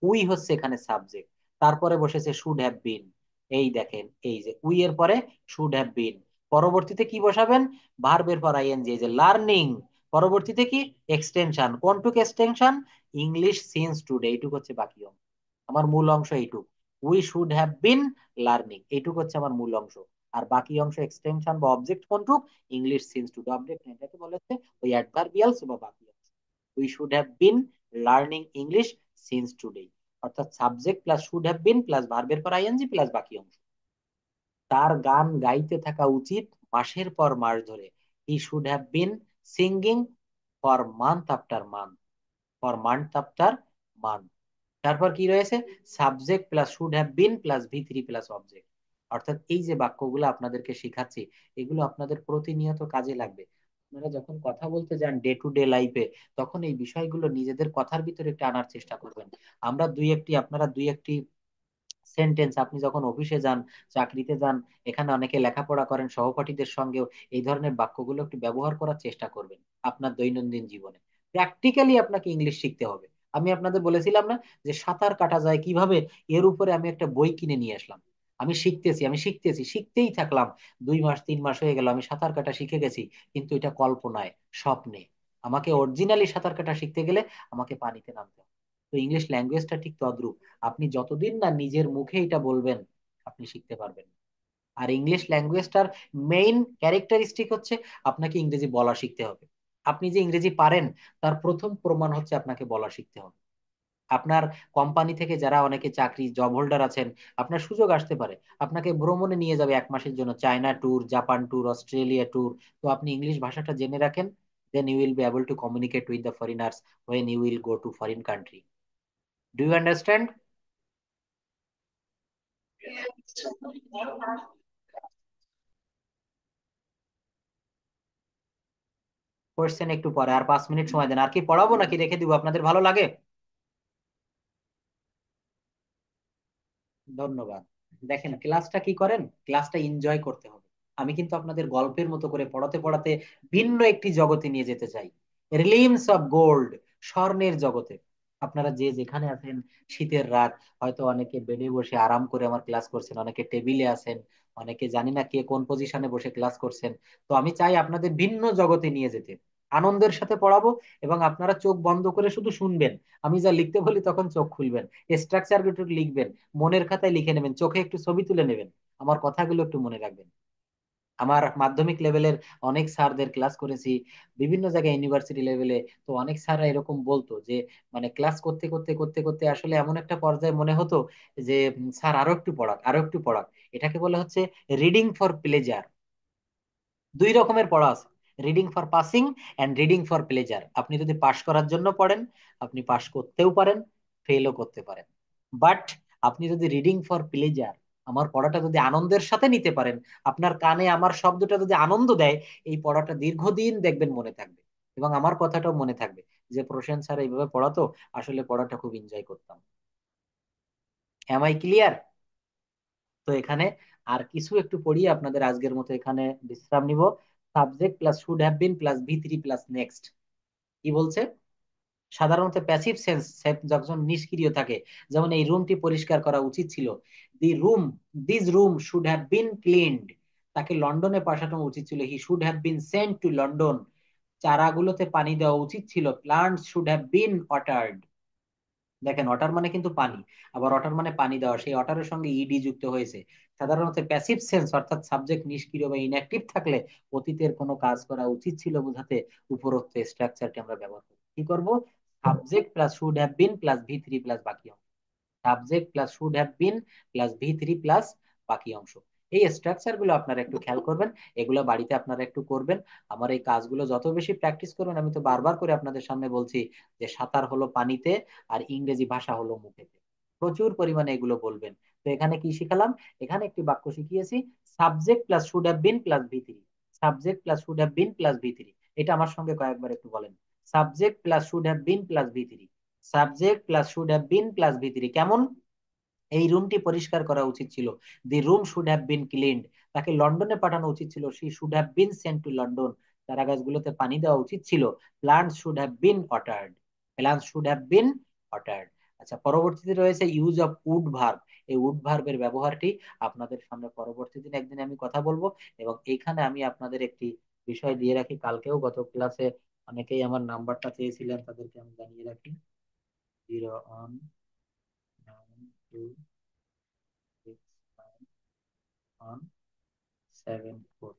উই হচ্ছে এখানে সাবজেক্ট, তারপরে বসেছে শুড হ্যাভ বিন। এই দেখেন, এই যে উই এর পরে শুড হ্যাভ বিন, পরবর্তীতে কি বসাবেন? ভার্বের পর আইএনজি, এই যে লার্নিং। পরবর্তীতে কি? এক্সটেনশন। কোনটুক এক্সটেনশন? ইংলিশ সিন্স টুডে, এইটুক হচ্ছে বাকি অংশ। আমার মূল অংশ এইটুক। We should have been learning, এইটুক হচ্ছে আমার মূল অংশ। আর বাকি অংশ এক্সটেনশন বা অবজেক্ট কোনটুক? English since today. অবজেক্ট এটাকে বলেছে ওই অ্যাডভার্বিয়ালস বা বাকি অংশ। We should have been learning English since today, অর্থাৎ subject plus should have been plus ভার্বের পর আইএনজি প্লাস বাকি অংশ। তার গান গাইতে থাকা উচিত মাসের পর মাস ধরে। হি should have been singing for month after month, for month after month. তারপর কি রয়েছে? Subject plus should have been plus V three plus object. অর্থাৎ এই যে বাক্যগুলো আপনাদেরকে শেখাচ্ছি, এগুলো আপনাদের প্রতিনিয়ত কাজে লাগবে। আপনারা যখন কথা বলতে যান ডে টু ডে লাইফে, তখন এই বিষয়গুলো নিজেদের কথার ভিতরে একটু আনার চেষ্টা করবেন। আপনারা দুই একটি সেন্টেন্স, আপনি যখন অফিসে যান, চাকরিতে যান, এখানে অনেকে লেখাপড়া করেন, সহপাঠীদের সঙ্গেও এই ধরনের বাক্যগুলো একটু ব্যবহার করার চেষ্টা করবেন আপনার দৈনন্দিন জীবনে। প্র্যাকটিক্যালি আপনাকে ইংলিশ শিখতে হবে। আমি আপনাদের বলেছিলাম না যে সাঁতার কাটা যায় কিভাবে? এর উপরে আমি একটা বই কিনে নিয়ে আসলাম। আমি শিখতেছি, শিখতেই থাকলাম। 2 মাস 3 মাস হয়ে গেল, আমি সাঁতার কাটা শিখে গেছি। কিন্তু এটা কল্পনায়, স্বপ্নে। আমাকে অরিজিনালি সাঁতার কাটা শিখতে গেলে আমাকে পানিতে নামতে হবে। তো ইংলিশ ল্যাঙ্গুয়েজটা ঠিক তদ্রূপ। আপনি যতদিন না নিজের মুখে এটা বলবেন, আপনি শিখতে পারবেন না। আর ইংলিশ ল্যাঙ্গুয়েজটার মেইন ক্যারেক্টারিস্টিক হচ্ছে আপনাকে ইংরেজি বলা শিখতে হবে। আপনি যে ইংরেজি পারেন, তার প্রথম প্রমাণ হচ্ছে আপনাকে বলা শিখতে হবে। আপনার কোম্পানি থেকে যারা অনেকে চাকরি জব হোল্ডার আছেন, আপনার সুযোগ আসতে পারে, আপনাকে ভ্রমণে নিয়ে যাবে 1 মাসের জন্য, China tour, Japan tour, Australia tour. তো আপনি ইংলিশ ভাষাটা জেনে রাখেন, then you will be able to communicate with the foreigners when you will go to foreign country. Do you understand? Question একটু পরে, আর 5 মিনিট সময় দেন। আর কি পড়াবো নাকি রেখে দিব? আপনাদের ভালো লাগে? ধন্যবাদ। দেখেন ক্লাসটা কি করেন, ক্লাসটা এনজয় করতে হবে। আমি কিন্তু আপনাদের গল্পের মতো করে পড়াতে পড়াতে ভিন্ন একটি জগতে নিয়ে যেতে চাই। রিলিমস অফ গোল্ড, স্বর্ণের জগতে। আপনারা যে যেখানে আছেন, শীতের রাত, হয়তো অনেকে বেডে বসে আরাম করে আমার ক্লাস করছেন, অনেকে টেবিলে আছেন, অনেকে জানি না কে কোন পজিশনে বসে ক্লাস করছেন। তো আমি চাই আপনাদের ভিন্ন জগতে নিয়ে যেতে, আনন্দের সাথে পড়াবো। এবং আপনারা চোখ বন্ধ করে শুধু শুনবেন, আমি যা লিখতে বলি তখন চোখ খুলবেন, স্ট্রাকচার একটু লিখবেন, মনের খাতায় লিখে নেবেন, চোখে একটু ছবি তুলে নেবেন, আমার কথাগুলো একটু মনে রাখবেন। আমার মাধ্যমিক লেভেলের অনেক স্যারদের ক্লাস করেছি, বিভিন্ন জায়গায় ইউনিভার্সিটি লেভেলে। তো অনেক স্যাররা এরকম বলতো যে মানে ক্লাস করতে করতে করতে করতে আসলে এমন একটা পর্যায়ে মনে হতো যে স্যার আরো একটু পড়াক, আরো একটু পড়াক। এটাকে বলা হচ্ছে রিডিং ফর প্লেজার। দুই রকমের পড়া আছে, reading for passing and reading for pleasure. আপনি যদি পাশ করার জন্য পড়েন, আপনি পাশ করতেও পারেন, ফেলও করতে পারেন। বাট আপনি যদি রিডিং ফর প্লেজার, আমার পড়াটা যদি আনন্দের সাথে নিতে পারেন, আপনার কানে আমার শব্দটা যদি আনন্দ দেয়, এই পড়াটা দীর্ঘদিন দেখবেন মনে থাকবে। এবং আমার কথাটাও মনে থাকবে যে প্রশান্ত স্যার এইভাবে পড়াতো, আসলে পড়াটা খুব এনজয় করতাম। Am I clear? তো এখানে আর কিছু একটু পড়িয়ে আপনাদের আজকের মতো এখানে বিশ্রাম নিব। Subject plus should have been plus V three plus next. কি বলছে? সাধারণত প্যাসিভ সেন্স যখন নিষ্ক্রিয় থাকে, যেমন এই রুমটি পরিষ্কার করা উচিত ছিল। The room, this room should have been cleaned. তাকে লন্ডনে পাঠানো উচিত ছিল। He should have been sent to London. চারাগুলোতে পানি দেওয়া উচিত ছিল। Plants should have been watered. দেখেন অটার মানে কিন্তু পানি, আবার অটার মানে পানি দেওয়া, সেই অটারের সঙ্গে ইডি যুক্ত হয়েছে। সাধারণত প্যাসিভ সেন্স অর্থাৎ সাবজেক্ট নিষ্ক্রিয় বা ইনঅ্যাক্টিভ থাকলে অতীতের কোনো কাজ করা উচিত ছিল বোঝাতে উপরোক্ত স্ট্রাকচারটি আমরা ব্যবহার করি। কি করব? Subject plus should have been plus V three plus বাকি অংশ। Subject plus should have been plus V three plus বাকি অংশ। এই স্ট্রাকচার গুলো আপনারা একটু খেয়াল করবেন, এগুলো বাড়িতে আপনারা একটু করবেন। আমার এই কাজগুলো যত বেশি প্র্যাকটিস করবেন, আমি তো বারবার করে আপনাদের সামনে বলছি যে সাঁতার হলো পানিতে, আর ইংরেজি ভাষা হলো মুখেতে। প্রচুর পরিমাণে এগুলো বলবেন। তো এখানে কি শিখালাম? এখানে একটি বাক্য শিখিয়েছি, subject plus should have been plus V three. Subject plus should have been plus V three. এটা আমার সঙ্গে কয়েকবার একটু বলেন। Subject plus should have been plus V three. Subject plus should have been plus V three. কেমন? এই রুমটি পরিষ্কার করা উচিত ছিল, the room should have been cleaned. তাকে লন্ডনে পাঠানো উচিত ছিল, she should have been sent to London. চারা গাছগুলোতে পানি দেওয়া উচিত ছিল, plants should have been watered. Plants should have been watered. আচ্ছা, পরবর্তীতে রয়েছে ইউজ অফ উড ভার্ব। এই উড ভার্বের ব্যবহারটি আপনাদের সামনে পরবর্তী দিন একদিন আমি কথা বলবো। এবং এইখানে আমি আপনাদের একটি বিষয় দিয়ে রাখি, কালকেও গত ক্লাসে অনেকেই আমার নাম্বারটা চেয়েছিলেন, তাদেরকে আমি জানিয়ে রাখি। 0 on 9 2 6 1 7 4।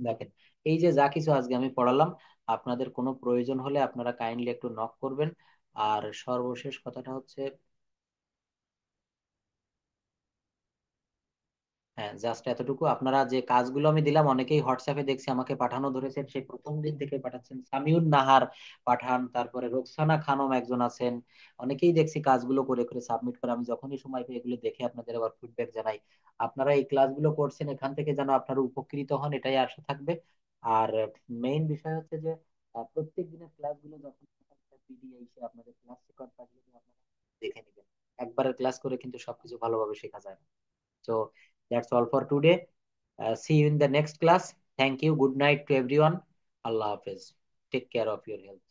দেখেন, এই যে যা কিছু আজকে আমি পড়ালাম, আপনাদের কোনো প্রয়োজন হলে আপনারা কাইন্ডলি একটু নক করবেন। আর সর্বশেষ কথাটা হচ্ছে, হ্যাঁ জাস্ট এতটুকু, আপনারা যে কাজগুলো আমি দিলাম, অনেকেই হোয়াটসঅ্যাপে দেখছি আমাকে পাঠানো ধরেছেন, সেই প্রথম দিন থেকে পাঠাচ্ছেন। সামিউন নাহার পাঠান, তারপরে রোকসানা খানম একজন আছেন, অনেকেই দেখছি কাজগুলো করে করে সাবমিট করে। আমি যখনই সময় পাই এগুলো দেখে আপনাদের আবার ফিডব্যাক জানাই। আপনারা এই ক্লাসগুলো করছেন, এখান থেকে যেন আপনারা উপকৃত হন, এটাই আশা থাকবে। আর মেইন বিষয় হচ্ছে যে প্রত্যেক দিনের ক্লাসগুলো যখন পিডিএফ এসে আপনাদের ক্লাস রেকর্ড থাকলে আপনারা দেখে নেবেন। একবারের ক্লাস করে কিন্তু সবকিছু ভালোভাবে শেখা যায় না। So that's all for today. See you in the next class. Thank you. Good night to everyone. Allah Hafiz. Take care of your health.